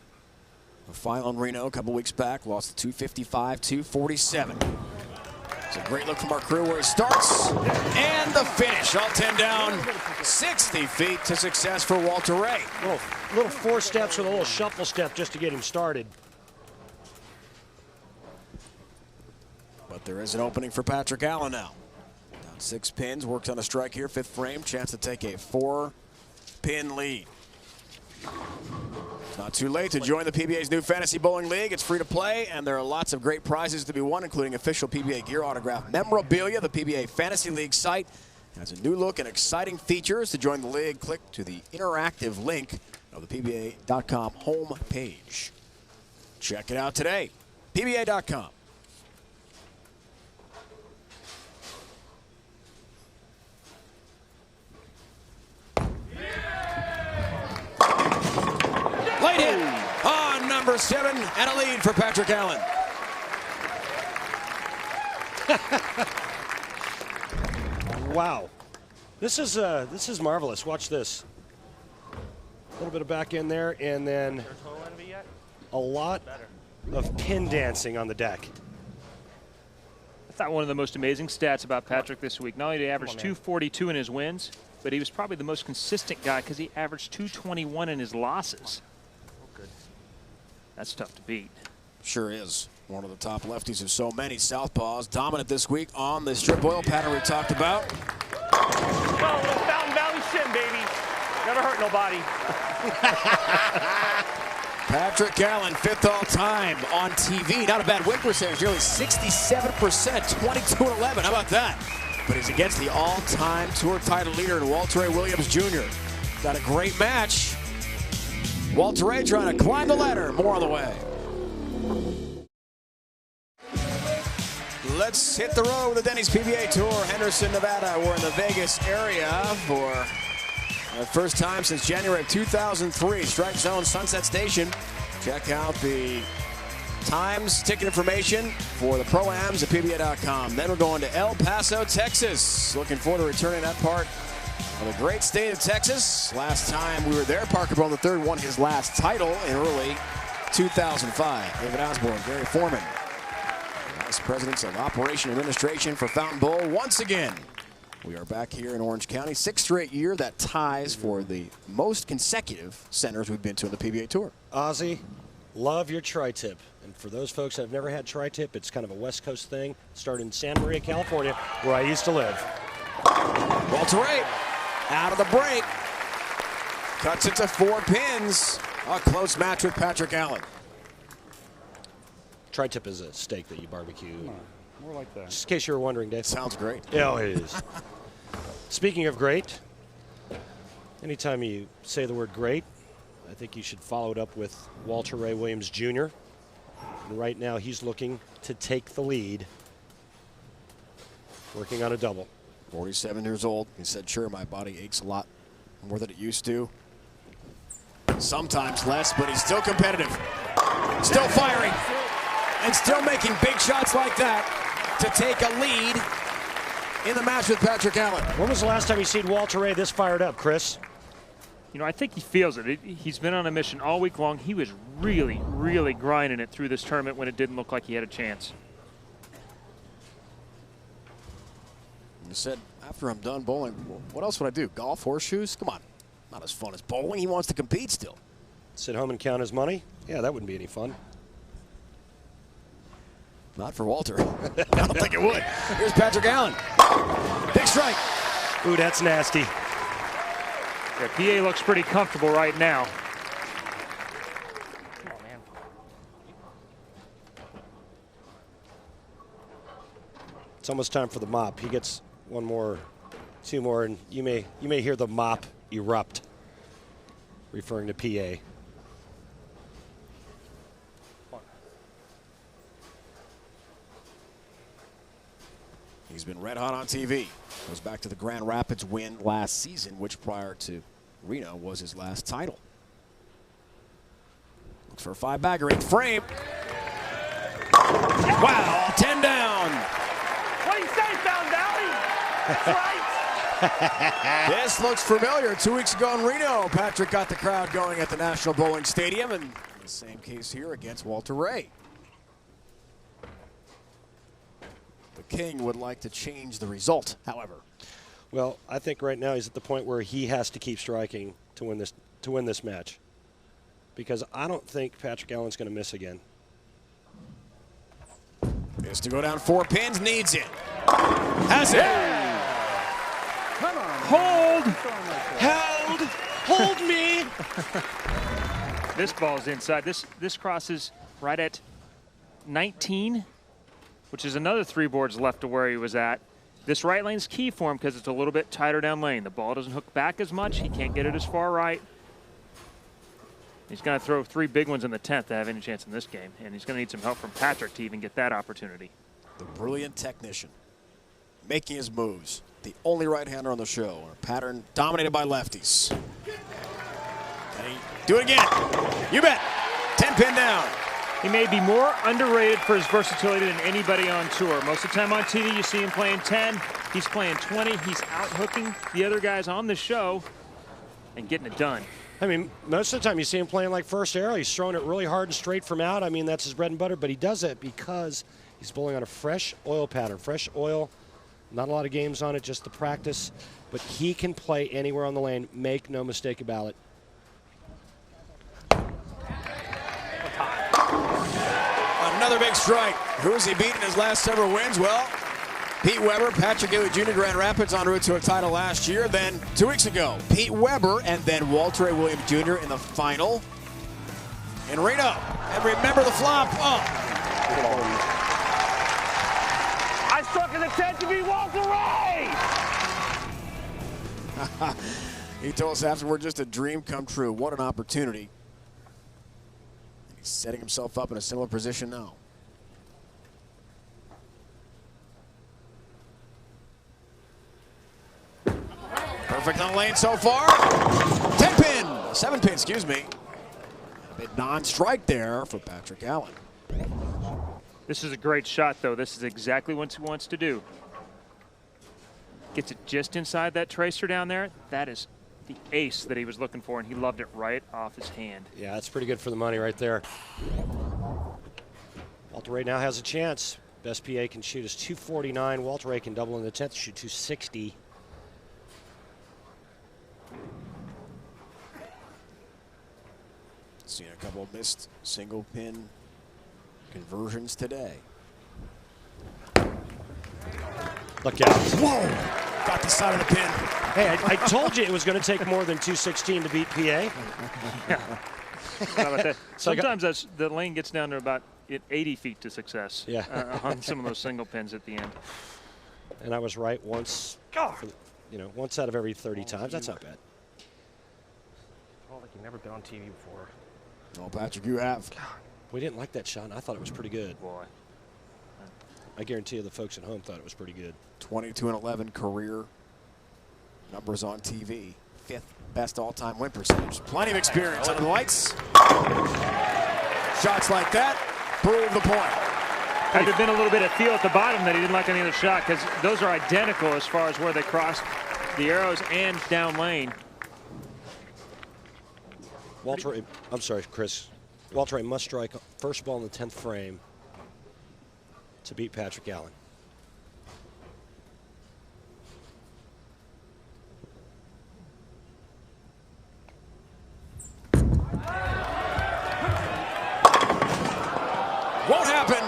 a final in Reno a couple weeks back. Lost to 255, 247. It's a great look from our crew where he starts. And the finish, all 10 down, 60 feet to success for Walter Ray. Little 4 steps with a little shuffle step just to get him started. But there is an opening for Patrick Allen now. Down 6 pins, works on a strike here, 5th frame, chance to take a 4-pin lead. It's not too late to join the PBA's new Fantasy Bowling League. It's free to play, and there are lots of great prizes to be won, including official PBA gear, autographed memorabilia. The PBA Fantasy League site has a new look and exciting features. To join the league, click to the interactive link of the PBA.com home page. Check it out today. PBA.com. Late hit on number 7 and a lead for Patrick Allen. Wow. This is marvelous. Watch this. A little bit of back end there, and then a lot of pin dancing on the deck. I thought one of the most amazing stats about Patrick this week, not only did he average 242 in his wins, but he was probably the most consistent guy because he averaged 221 in his losses. That's tough to beat. Sure is. One of the top lefties of so many southpaws. Dominant this week on the strip oil pattern we talked about. Oh, little Fountain Valley shim, baby. Never hurt nobody. Patrick Allen, 5th all-time on TV. Not a bad win percentage, nearly 67%, 22-11. How about that? But he's against the all-time tour title leader in Walter Ray Williams Jr. Got a great match. Walter Ray trying to climb the ladder. More on the way. Let's hit the road with the Denny's PBA Tour. Henderson, Nevada. We're in the Vegas area for the first time since January of 2003. Strike Zone, Sunset Station. Check out the times, ticket information for the Pro-Ams at PBA.com. Then we're going to El Paso, Texas. Looking forward to returning that part of the great state of Texas. Last time we were there, Parker Bohn III won his last title in early 2005. David Osborne, Gary Foreman, Vice Presidents of Operation Administration for Fountain Bowl. Once again, we are back here in Orange County. 6th straight year that ties for the most consecutive centers we've been to in the PBA Tour. Ozzy, love your tri-tip. And for those folks that have never had tri-tip, it's kind of a West Coast thing. Started in Santa Maria, California, where I used to live. Walter Ray out of the break. Cuts it to 4 pins. A close match with Patrick Allen. Tri-tip is a steak that you barbecue. More like that. Just in case you were wondering, Dave. Sounds great. Yeah, it is. Speaking of great, anytime you say the word great, I think you should follow it up with Walter Ray Williams Jr. And right now he's looking to take the lead, working on a double. 47 years old. He said, sure, my body aches a lot more than it used to. Sometimes less, but he's still competitive. Still firing. And still making big shots like that to take a lead in the match with Patrick Allen. When was the last time you seen Walter Ray this fired up, Chris? You know, I think he feels it. He's been on a mission all week long. He was really, really grinding it through this tournament when it didn't look like he had a chance. He said, after I'm done bowling, what else would I do? Golf, horseshoes? Come on. Not as fun as bowling. He wants to compete still. Sit home and count his money? Yeah, that wouldn't be any fun. Not for Walter. I don't think it would. Here's Patrick Allen. Big strike. Ooh, that's nasty. Yeah, PA looks pretty comfortable right now. Come on, man. It's almost time for the mop. He gets one more, 2 more, and you may hear the mop erupt, referring to PA. He's been red hot on TV. Goes back to the Grand Rapids win last season, which prior to Reno was his last title. Looks for a 5-bagger in frame. Wow, 10 down. What do you say, Fountain Valley? That's right. This looks familiar. 2 weeks ago in Reno, Patrick got the crowd going at the National Bowling Stadium, and the same case here against Walter Ray. The King would like to change the result, however. Well, I think right now he's at the point where he has to keep striking to win this match, because I don't think Patrick Allen's going to miss again. Is to go down 4 pins, needs it. Has it. Yeah. Come on. Hold me. This ball's inside. This crosses right at 19, which is another 3 boards left to where he was at. This right lane's key for him because it's a little bit tighter down lane. The ball doesn't hook back as much. He can't get it as far right. He's going to throw 3 big ones in the 10th to have any chance in this game, and he's going to need some help from Patrick to even get that opportunity. The brilliant technician making his moves. The only right-hander on the show. A pattern dominated by lefties. Can he do it again? You bet. 10-pin down. He may be more underrated for his versatility than anybody on tour. Most of the time on TV, you see him playing 10. He's playing 20. He's out-hooking the other guys on the show and getting it done. I mean, most of the time you see him playing like first arrow. He's throwing it really hard and straight from out. I mean, that's his bread and butter, but he does it because he's bowling on a fresh oil pattern. Fresh oil, not a lot of games on it, just the practice. But he can play anywhere on the lane. Make no mistake about it. Another big strike. Who's he beaten his last several wins? Well, Pete Weber, Patrick Ewing Jr., Grand Rapids on route to a title last year. Then 2 weeks ago, Pete Weber and then Walter A. Williams Jr. in the final in Reno. And remember the flop. Oh. I struck an intent to be Walter Ray! He told us afterward, just a dream come true. What an opportunity. He's setting himself up in a similar position now. Perfect on the lane so far. 10-pin, 7-pin, excuse me. A bit non-strike there for Patrick Allen. This is a great shot, though. This is exactly what he wants to do. Gets it just inside that tracer down there. That is the ace that he was looking for, and he loved it right off his hand. Yeah, that's pretty good for the money right there. Walter Ray now has a chance. Best PA can shoot is 249. Walter Ray can double in the 10th, shoot 260. Seen a couple of missed single pin conversions today. Look out. Whoa! Got the side of the pin. Hey, I told you it was going to take more than 216 to beat PA. Yeah. How about that? Sometimes the lane gets down to about 80 feet to success. Yeah. On some of those single pins at the end. And I was right once. Once out of every 30 times. That's not bad. Oh, like you've never been on TV before. Well, Patrick, you have. We didn't like that shot, and I thought it was pretty good. Boy. I guarantee you the folks at home thought it was pretty good. 22-11 career numbers on TV. 5th best all-time win percentage. Plenty of experience under the lights. Shots like that prove the point. Had there been a little bit of feel at the bottom that he didn't like any other shot, because those are identical as far as where they cross the arrows and down lane. I'm sorry, Chris. Walter Ray must strike first ball in the 10th frame to beat Patrick Allen. Won't happen.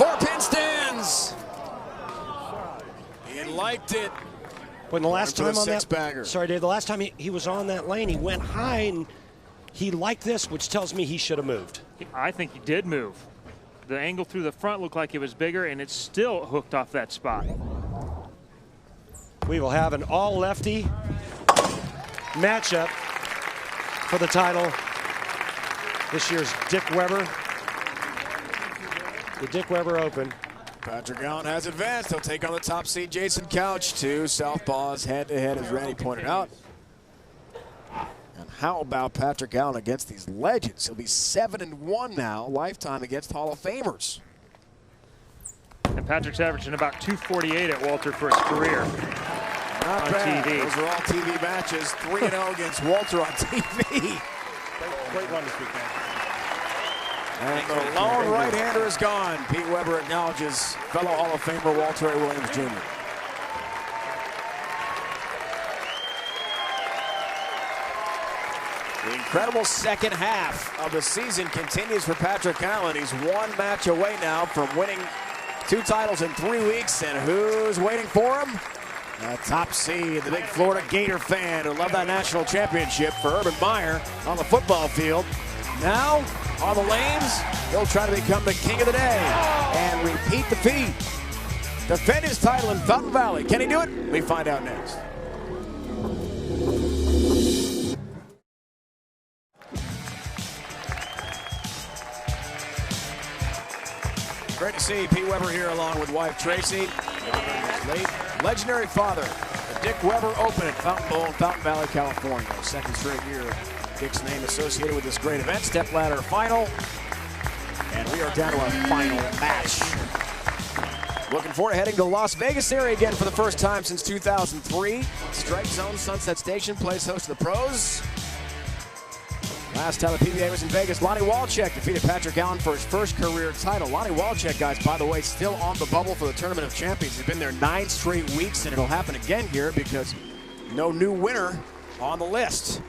4-pin stands. He liked it. When the last time on that, bagger. Sorry, Dave. The last time he was on that lane, he went high and he liked this, which tells me he should have moved. I think he did move. The angle through the front looked like it was bigger, and it's still hooked off that spot. We will have an all-lefty matchup for the title. This year's Dick Weber. The Dick Weber Open. Patrick Allen has advanced. He'll take on the top seed Jason Couch. 2 southpaws head-to-head, as Randy pointed out. And how about Patrick Allen against these legends? He'll be 7-1 now, lifetime against Hall of Famers. And Patrick's averaging about 248 at Walter for his career. Not on bad. TV. Those are all TV matches. 3-0 against Walter on TV. Great run this weekend. And the lone right-hander is gone. Pete Weber acknowledges fellow Hall of Famer Walter A. Williams Jr. The incredible second half of the season continues for Patrick Allen. He's 1 match away now from winning 2 titles in 3 weeks. And who's waiting for him? The top seed, the big Florida Gator fan who loved that national championship for Urban Meyer on the football field. Now, on the lanes, he'll try to become the king of the day and repeat the feat. Defend his title in Fountain Valley. Can he do it? We find out next. Great to see Pete Weber here along with wife Tracy. His late legendary father, the Dick Weber Open at Fountain Bowl in Fountain Valley, California. Second straight year, Dick's name associated with this great event. Stepladder final. And we are down to our final match. Looking forward to heading to the Las Vegas area again for the first time since 2003. Strike Zone Sunset Station plays host to the pros. Last time the PBA was in Vegas, Lonnie Walczak defeated Patrick Allen for his first career title. Lonnie Walczak, guys, by the way, still on the bubble for the Tournament of Champions. He's been there 9 straight weeks, and it'll happen again here because no new winner on the list.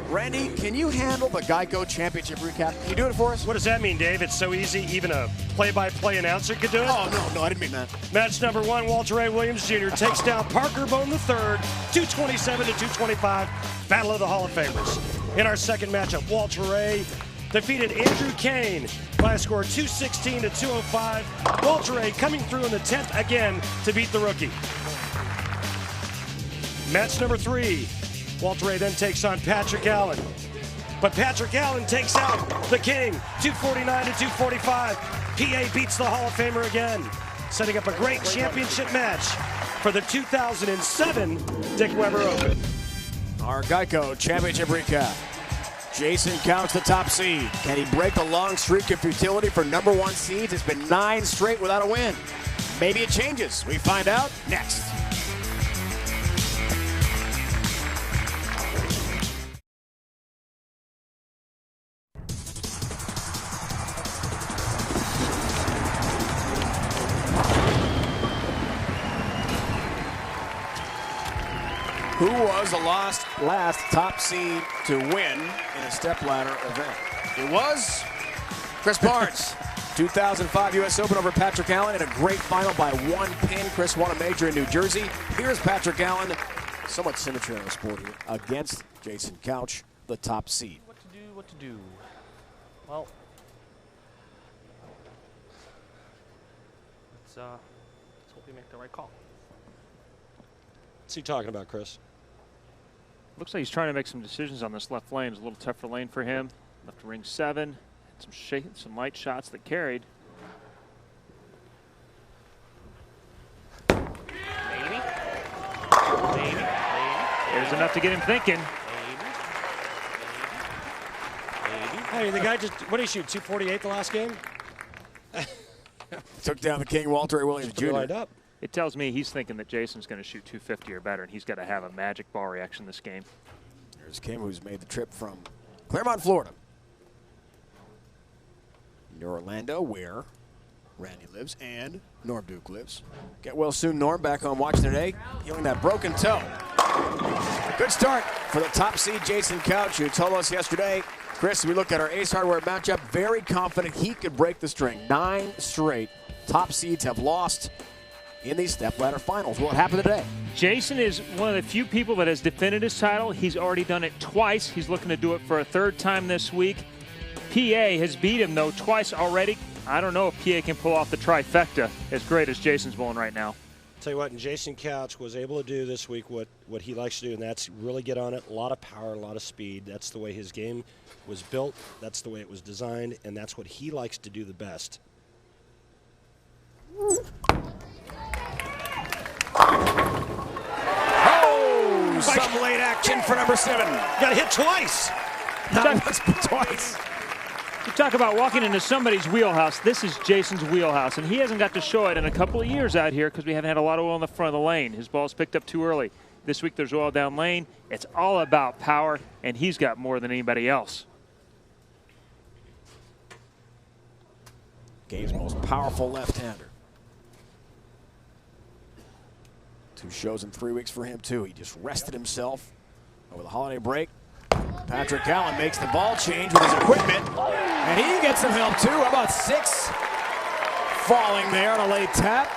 Randy, can you handle the Geico Championship recap? Can you do it for us? What does that mean, Dave? It's so easy, even a play-by-play announcer could do it? Oh, no, I didn't mean that. Match number 1, Walter Ray Williams Jr. takes down Parker Bohn III, 227 to 225, Battle of the Hall of Famers. In our second matchup, Walter Ray defeated Andrew Cain by a score of 216 to 205. Walter Ray coming through in the 10th again to beat the rookie. Match number 3. Walter Ray then takes on Patrick Allen. But Patrick Allen takes out the King, 249 to 245. PA beats the Hall of Famer again, setting up a great championship match for the 2007 Dick Weber Open. Our Geico Championship recap. Jason Couch, the top seed. Can he break the long streak of futility for number 1 seeds? It's been 9 straight without a win. Maybe it changes. We find out next. Who was the last top seed to win in a stepladder event? It was Chris Barnes. 2005 U.S. Open over Patrick Allen in a great final by 1 pin. Chris won a major in New Jersey. Here's Patrick Allen. So much symmetry on the sport here against Jason Couch, the top seed. What to do? Well, let's hope we make the right call. What's he talking about, Chris? Looks like he's trying to make some decisions on this left lane. It's a little tougher lane for him. Left to ring 7. Had some light shots that carried. Maybe. There's enough to get him thinking. Hey, the guy just, what did he shoot, 248 the last game? Took down the King, Walter Ray Williams Jr. Lined up. It tells me he's thinking that Jason's going to shoot 250 or better, and he's got to have a magic ball reaction this game. There's Kim, who's made the trip from Claremont, Florida, near Orlando, where Randy lives and Norm Duke lives. Get well soon, Norm. Back home watching today, healing that broken toe. Good start for the top seed, Jason Couch, who told us yesterday, Chris, we look at our Ace Hardware matchup, very confident he could break the string. 9 straight top seeds have lost in these stepladder finals. Will it happen today? Jason is one of the few people that has defended his title. He's already done it twice. He's looking to do it for a 3rd time this week. PA has beat him, though, twice already. I don't know if PA can pull off the trifecta as great as Jason's bowling right now. Tell you what, and Jason Couch was able to do this week what he likes to do, and that's really get on it. A lot of power, a lot of speed. That's the way his game was built. That's the way it was designed, and that's what he likes to do the best. Oh, some late action for number 7. Got hit twice. Not once, but twice. You talk about walking into somebody's wheelhouse. This is Jason's wheelhouse, and he hasn't got to show it in a couple of years out here because we haven't had a lot of oil in the front of the lane. His ball's picked up too early. This week there's oil down lane. It's all about power, and he's got more than anybody else. Game's most powerful left-hander. 2 shows in 3 weeks for him, too. He just rested himself over the holiday break. Patrick Allen makes the ball change with his equipment, and he gets some help, too. How about 6 falling there on a late tap?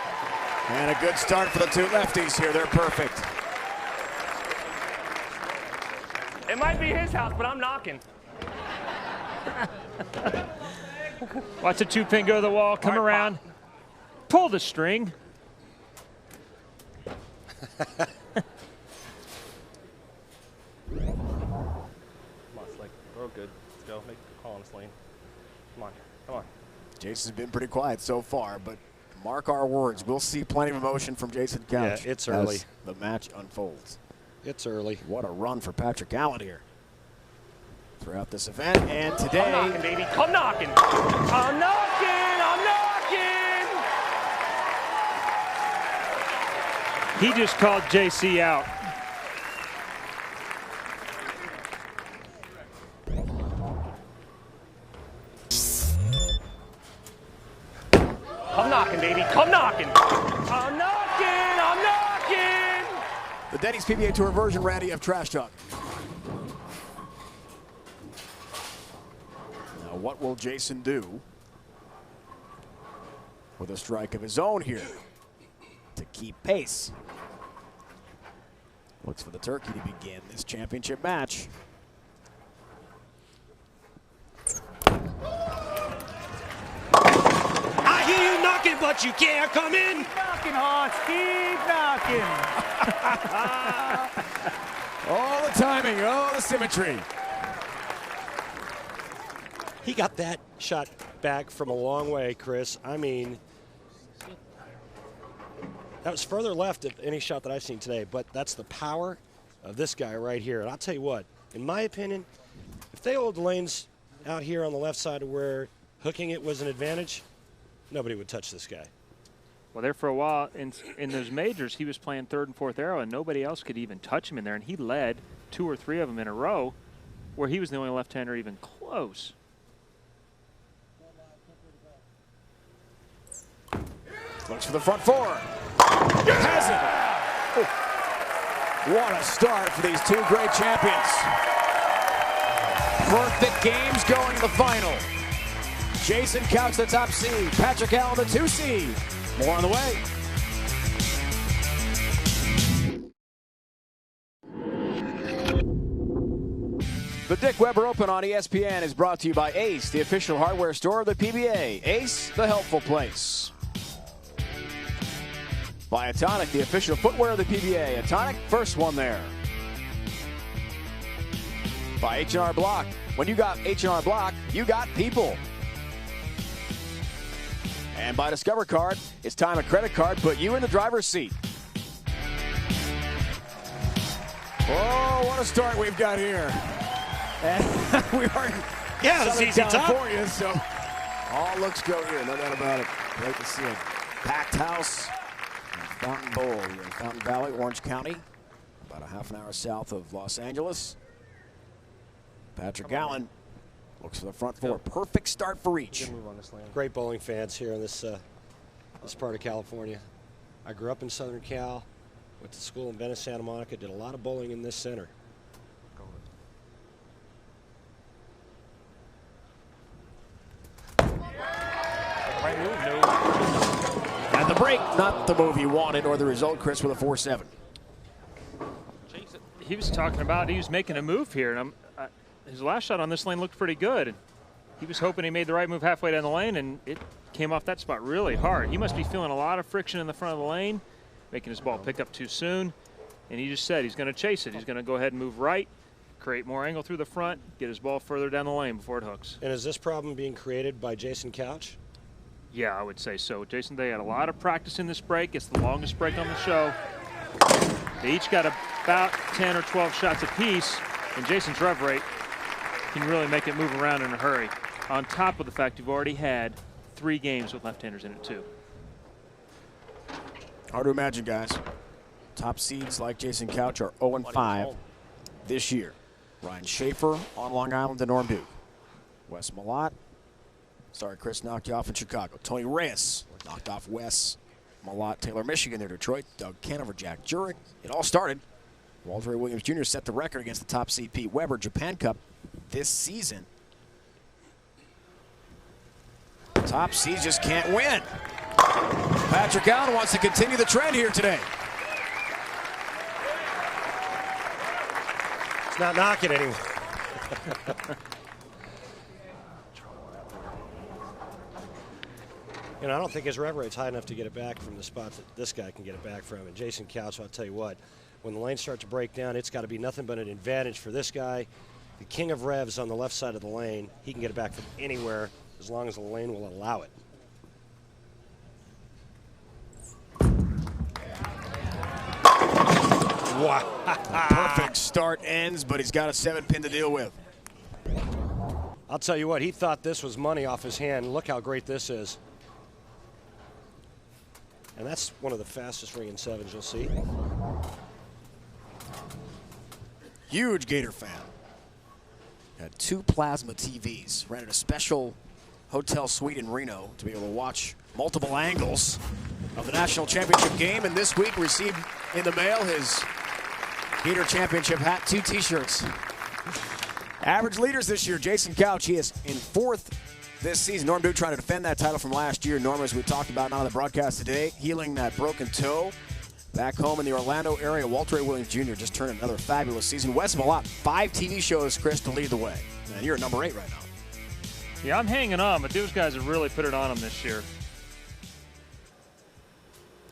And a good start for the 2 lefties here. They're perfect. It might be his house, but I'm knocking. Watch a 2-pin go to the wall, come around, pull the string. Come on, Slick. We're all good. Let's go. Make the call on this lane. Come on. Come on. Jason's been pretty quiet so far, but mark our words, we'll see plenty of emotion from Jason Couch. Yeah, it's early. As the match unfolds. It's early. What a run for Patrick Allen here throughout this event, and today. I'm knocking, baby. Come knocking. I'm knocking. I'm knocking. He just called JC out. I'm knocking, baby. Come knocking. I'm knocking. I'm knocking. The Denny's PBA Tour version, Randy, of Trash Talk. Now, what will Jason do with a strike of his own here to keep pace? Looks for the turkey to begin this championship match. I hear you knocking, but you can't come in. Keep knocking, Hans. Keep knocking. Oh, the timing. Oh, the symmetry. He got that shot back from a long way, Chris. I mean, that was further left of any shot that I've seen today, but that's the power of this guy right here. And I'll tell you what, in my opinion, if they hold the lanes out here on the left side of where hooking it was an advantage, nobody would touch this guy. Well, there for a while in those majors, he was playing third and fourth arrow, and nobody else could even touch him in there. And he led 2 or 3 of them in a row, where he was the only left-hander even close. Looks for the front four. Has it. What a start for these two great champions. Perfect games going to the final. Jason Couch, the top seed. Patrick Allen, the 2 seed. More on the way. The Dick Weber Open on ESPN is brought to you by Ace, the official hardware store of the PBA. Ace, the helpful place. By Atonic, the official footwear of the PBA. Atonic, first one there. By H&R Block. When you got H&R Block, you got people. And by Discover Card, it's time a credit card put you in the driver's seat. Oh, what a start we've got here. And we are in Southern California, so all looks good here, no doubt about it. Great to see a packed house. Fountain Bowl in Fountain Valley, Orange County, about a half an hour south of Los Angeles. Patrick Allen looks for the front four. Perfect start for each. Great bowling fans here in this part of California. I grew up in Southern Cal, went to school in Venice, Santa Monica, did a lot of bowling in this center. Right move, no. And the break, not the move he wanted or the result, Chris, with a 4-7. He was talking about he was making a move here, and his last shot on this lane looked pretty good. He was hoping he made the right move halfway down the lane, and it came off that spot really hard. He must be feeling a lot of friction in the front of the lane, making his ball pick up too soon, and he just said he's going to chase it. He's going to go ahead and move right, create more angle through the front, get his ball further down the lane before it hooks. And is this problem being created by Jason Couch? Yeah, I would say so. Jason, they had a lot of practice in this break. It's the longest break on the show. They each got about 10 or 12 shots apiece, and Jason's rev rate can really make it move around in a hurry. On top of the fact you've already had 3 games with left-handers in it too. Hard to imagine, guys. Top seeds like Jason Couch are 0-5 this year. Ryan Schaefer on Long Island to Norm Duke. Wes Malott. Sorry, Chris knocked you off in Chicago. Tony Reyes knocked off Wes Malott, Taylor, Michigan there, Detroit. Doug Canover, Jack Jurek. It all started. Walter A. Williams Jr. set the record against the top seed Pete Weber, Japan Cup this season. Top seeds just can't win. Patrick Allen wants to continue the trend here today. It's not knocking anymore. You know, I don't think his rev rate's high enough to get it back from the spot that this guy can get it back from. And Jason Couch, I'll tell you what, when the lanes start to break down, it's got to be nothing but an advantage for this guy. The king of revs on the left side of the lane, he can get it back from anywhere as long as the lane will allow it. Wow. Perfect start ends, but he's got a 7-pin to deal with. I'll tell you what, he thought this was money off his hand. Look how great this is. And that's one of the fastest ring in sevens you'll see. Huge Gator fan. Had 2 plasma TVs. Rented a special hotel suite in Reno to be able to watch multiple angles of the national championship game. And this week received in the mail his Gator championship hat, 2 t-shirts. Average leaders this year, Jason Couch, he is in 4th this season. Norm Duke trying to defend that title from last year. Norm, as we talked about on the broadcast today, healing that broken toe. Back home in the Orlando area, Walter A. Williams Jr. just turned another fabulous season. Wes Malott, 5 TV shows, Chris, to lead the way. And you're at number 8 right now. Yeah, I'm hanging on, but those guys have really put it on him this year.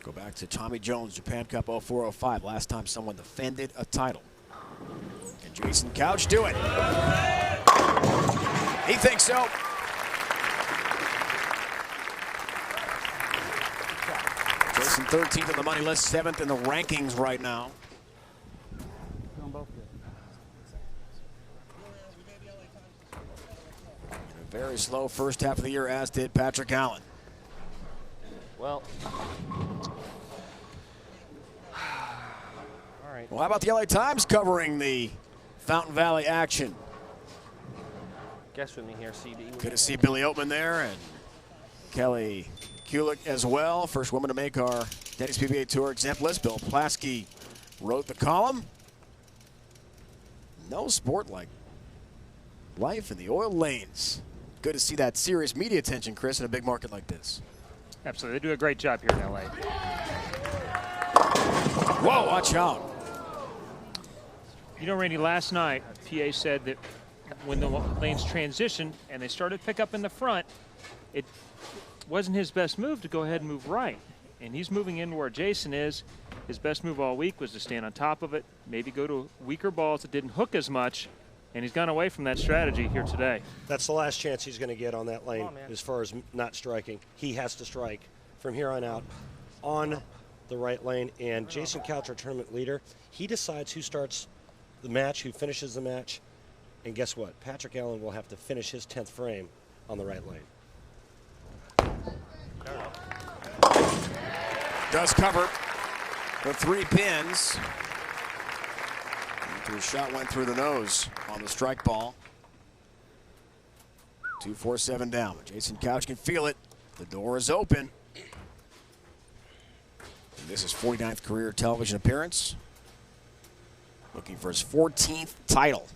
Go back to Tommy Jones, Japan Cup 04-05. Last time someone defended a title. Can Jason Couch do it? He thinks so. Jason 13th on the money list, 7th in the rankings right now. A very slow first half of the year, as did Patrick Allen. Well, Well, how about the LA Times covering the Fountain Valley action? guess with me here, CD. Good to see Billy Oatman there and Kelly Kulik as well. First woman to make our Denny's PBA Tour exempt list. Bill Plaskey wrote the column. No sport like life in the oil lanes. Good to see that serious media attention, Chris, in a big market like this. Absolutely. They do a great job here in LA. Whoa, watch out. You know, Randy, last night, PA said that when the lanes transitioned and they started to pick up in the front, it wasn't his best move to go ahead and move right. And he's moving in where Jason is. His best move all week was to stand on top of it, maybe go to weaker balls that didn't hook as much, and he's gone away from that strategy here today. That's the last chance he's going to get on that lane as far as not striking. He has to strike from here on out on the right lane. And Jason Couch, our tournament leader, he decides who starts the match, who finishes the match. And guess what? Patrick Allen will have to finish his 10th frame on the right lane. Does cover with 3 pins. After his shot went through the nose on the strike ball. 2-4-7 down. But Jason Couch can feel it. The door is open. And this is 49th career television appearance. Looking for his 14th title.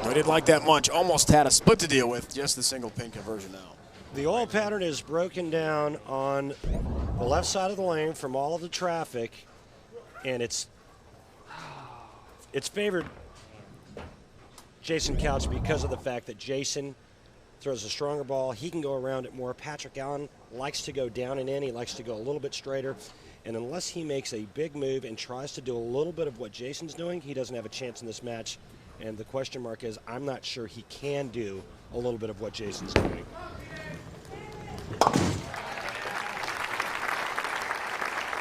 I didn't like that much. Almost had a split to deal with. Just the single pin conversion now. The oil pattern is broken down on the left side of the lane from all of the traffic, and it's favored Jason Couch because of the fact that Jason throws a stronger ball. He can go around it more. Patrick Allen likes to go down and in. He likes to go a little bit straighter. And unless he makes a big move and tries to do a little bit of what Jason's doing, he doesn't have a chance in this match. And the question mark is, I'm not sure he can do a little bit of what Jason's doing.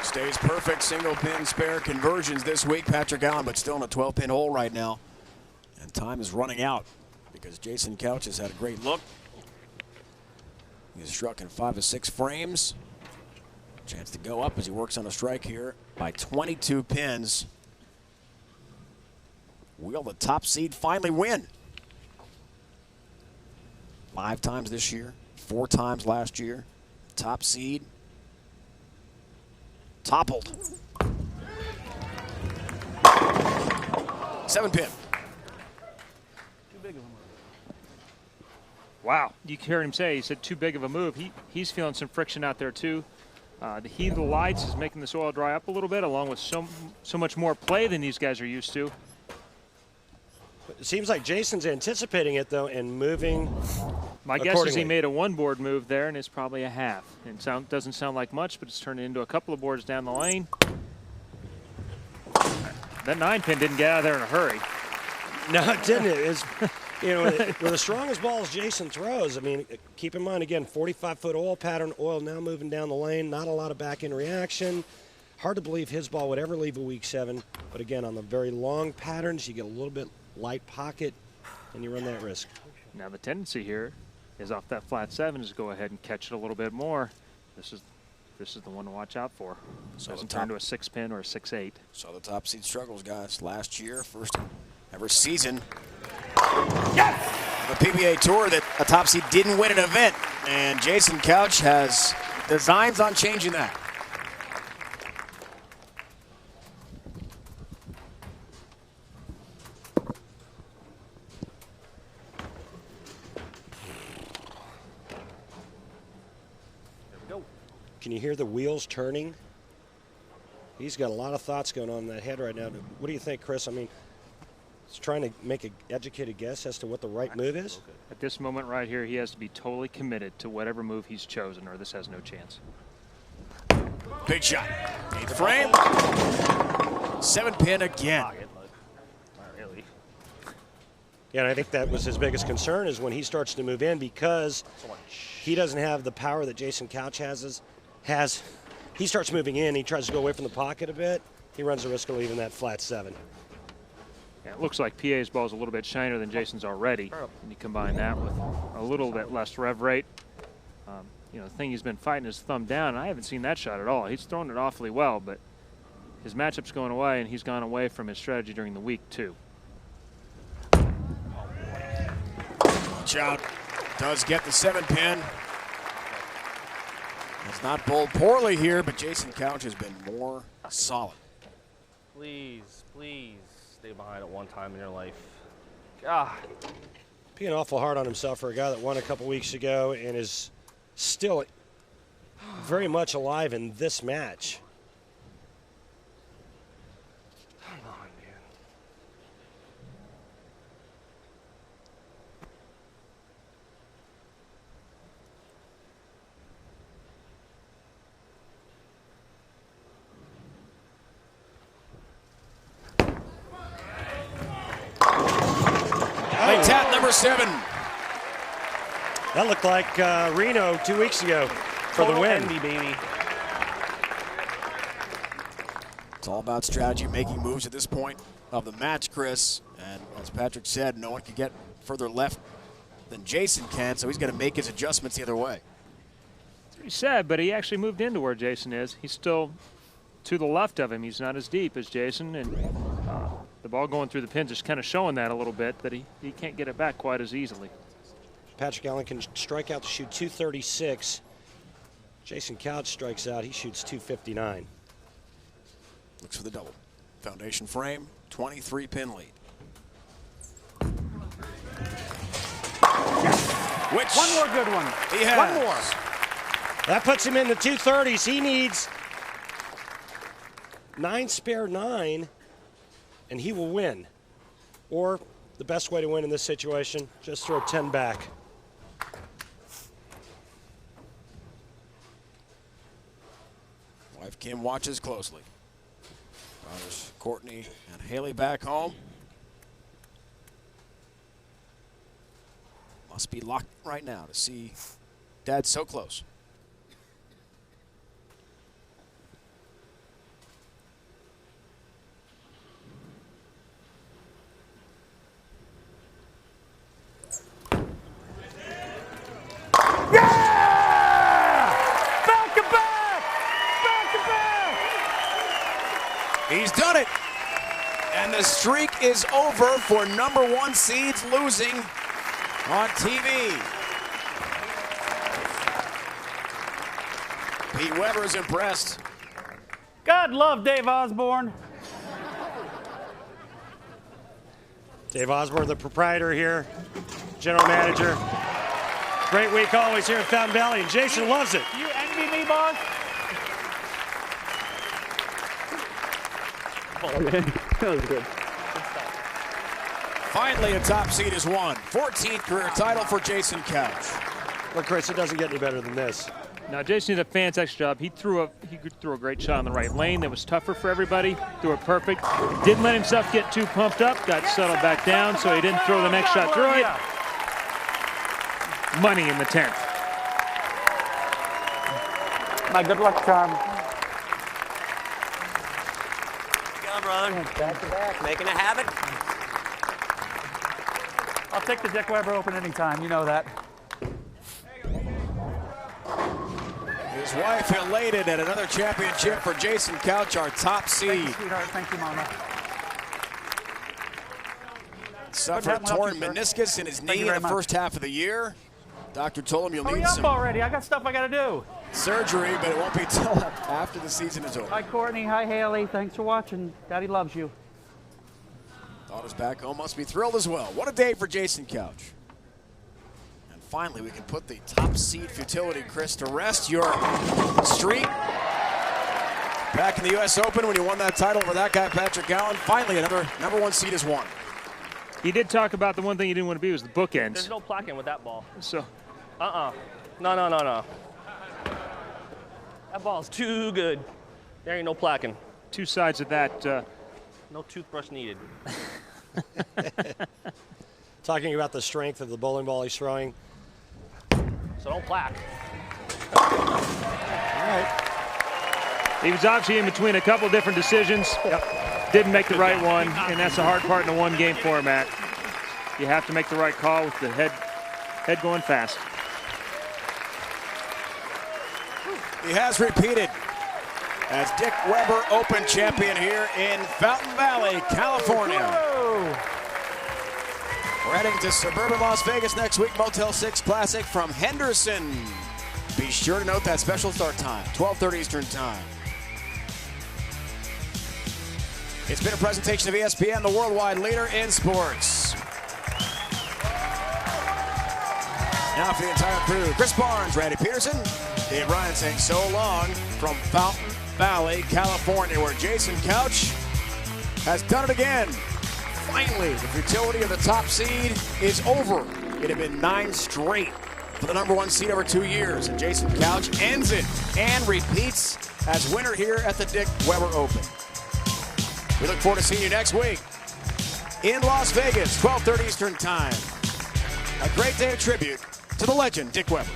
Stays perfect, single pin spare conversions this week. Patrick Allen, but still in a 12-pin hole right now. And time is running out because Jason Couch has had a great look. He's struck in 5 of 6 frames. Chance to go up as he works on a strike here by 22 pins. Will the top seed finally win? 5 times this year, 4 times last year. Top seed toppled. 7 pin. Wow, you heard him say, he said too big of a move. He's feeling some friction out there too. The heat of the lights is making this oil dry up a little bit, along with so much more play than these guys are used to. It seems like Jason's anticipating it, though, and moving My guess is he made a one-board move there, and it's probably a half. It doesn't sound like much, but it's turned into a couple of boards down the lane. That 9-pin didn't get out of there in a hurry. No, it didn't. It's, you know, with the strongest balls Jason throws, I mean, keep in mind, again, 45-foot oil pattern, oil now moving down the lane, not a lot of back-end reaction. Hard to believe his ball would ever leave a weak 7. But again, on the very long patterns, you get a little bit light pocket, and you run that risk. Now the tendency here is off that flat 7 is to go ahead and catch it a little bit more. This is the one to watch out for. So doesn't turn to a 6-pin or a 6-8. So the top seed struggles, guys. Last year, first ever season. Yes! The PBA Tour that a top seed didn't win an event. And Jason Couch has designs on changing that. Can you hear the wheels turning? He's got a lot of thoughts going on in that head right now. What do you think, Chris? I mean, he's trying to make an educated guess as to what the right move is? At this moment right here, he has to be totally committed to whatever move he's chosen, or this has no chance. Big shot. 8th frame. 7-pin again. Not really. Yeah, and I think that was his biggest concern is when he starts to move in, because he doesn't have the power that Jason Couch has. He starts moving in, he tries to go away from the pocket a bit, he runs the risk of leaving that flat 7. Yeah, it looks like PA's ball is a little bit shinier than Jason's already. And you combine that with a little bit less rev rate. You know, the thing he's been fighting is thumb down, and I haven't seen that shot at all. He's thrown it awfully well, but his matchup's going away, and he's gone away from his strategy during the week, too. Watch out. Does get the 7-pin. It's not bowled poorly here, but Jason Couch has been more solid. Please, please stay behind at one time in your life. God. Being awful hard on himself for a guy that won a couple weeks ago and is still very much alive in this match. Come on, man. They tap number 7. That looked like Reno 2 weeks ago for the win. Envy, baby. It's all about strategy, making moves at this point of the match, Chris. And as Patrick said, no one can get further left than Jason can, so he's got to make his adjustments the other way. That's what he said, but he actually moved into where Jason is. He's still to the left of him. He's not as deep as Jason, and the ball going through the pins is kind of showing that a little bit, that he can't get it back quite as easily. Patrick Allen can strike out to shoot 236. Jason Couch strikes out, he shoots 259. Looks for the double. Foundation frame, 23-pin lead. Which one more good one. He has. One more. That puts him in the 230s. He needs 9 spare 9, and he will win. Or the best way to win in this situation, just throw 10 back. Wife Kim watches closely. Daughters Courtney and Haley back home. Must be locked right now to see Dad so close. He's done it. And the streak is over for #1 seeds losing on TV. Pete Weber is impressed. God love Dave Osborne. Dave Osborne, the proprietor here, general manager. Great week always here in Fountain Valley, and Jason loves it. You envy me, boss? Oh, man. That was good. Finally, a top seed is won. 14th career title for Jason Couch. Well, Chris, it doesn't get any better than this. Now, Jason did a fantastic job. He threw a great shot in the right lane that was tougher for everybody. Threw it perfect. Didn't let himself get too pumped up. Got settled back down, so he didn't throw the next shot through it. Money in the 10th. My good luck charm. Go, brother. Back to back, making a habit. I'll take the Dick Weber Open anytime. You know that. His wife elated at another championship for Jason Couch, our top seed. Thank you, sweetheart. Thank you, Mama. Suffered a torn meniscus in his knee in the first half of the year. Doctor told him you'll Hurry need up some already. I got stuff I got to do. surgery, but it won't be till after the season is over. Hi, Courtney. Hi, Haley. Thanks for watching. Daddy loves you. Daughters back home must be thrilled as well. What a day for Jason Couch. And finally, we can put the top seed futility, Chris, to rest. Your streak back in the U.S. Open when you won that title over that guy, Patrick Allen. Finally, another #1 seed is won. He did talk about the one thing he didn't want to be was the bookends. There's no placking with that ball. So, No. That ball's too good. There ain't no placking. Two sides of that. No toothbrush needed. Talking about the strength of the bowling ball he's throwing. So don't plaque. All right. He was obviously in between a couple different decisions. Didn't make the right one, and that's the hard part in a one-game format. You have to make the right call with the head going fast. He has repeated as Dick Weber Open champion here in Fountain Valley, California. We're heading to suburban Las Vegas next week, Motel 6 Classic from Henderson. Be sure to note that special start time, 12:30 Eastern Time. It's been a presentation of ESPN, the worldwide leader in sports. Now for the entire crew, Chris Barnes, Randy Peterson, Dave Ryan saying so long from Fountain Valley, California, where Jason Couch has done it again. Finally, the futility of the top seed is over. It had been 9 straight for the #1 seed over 2 years, and Jason Couch ends it and repeats as winner here at the Dick Weber Open. We look forward to seeing you next week in Las Vegas, 12:30 Eastern Time. A great day of tribute to the legend, Dick Weber.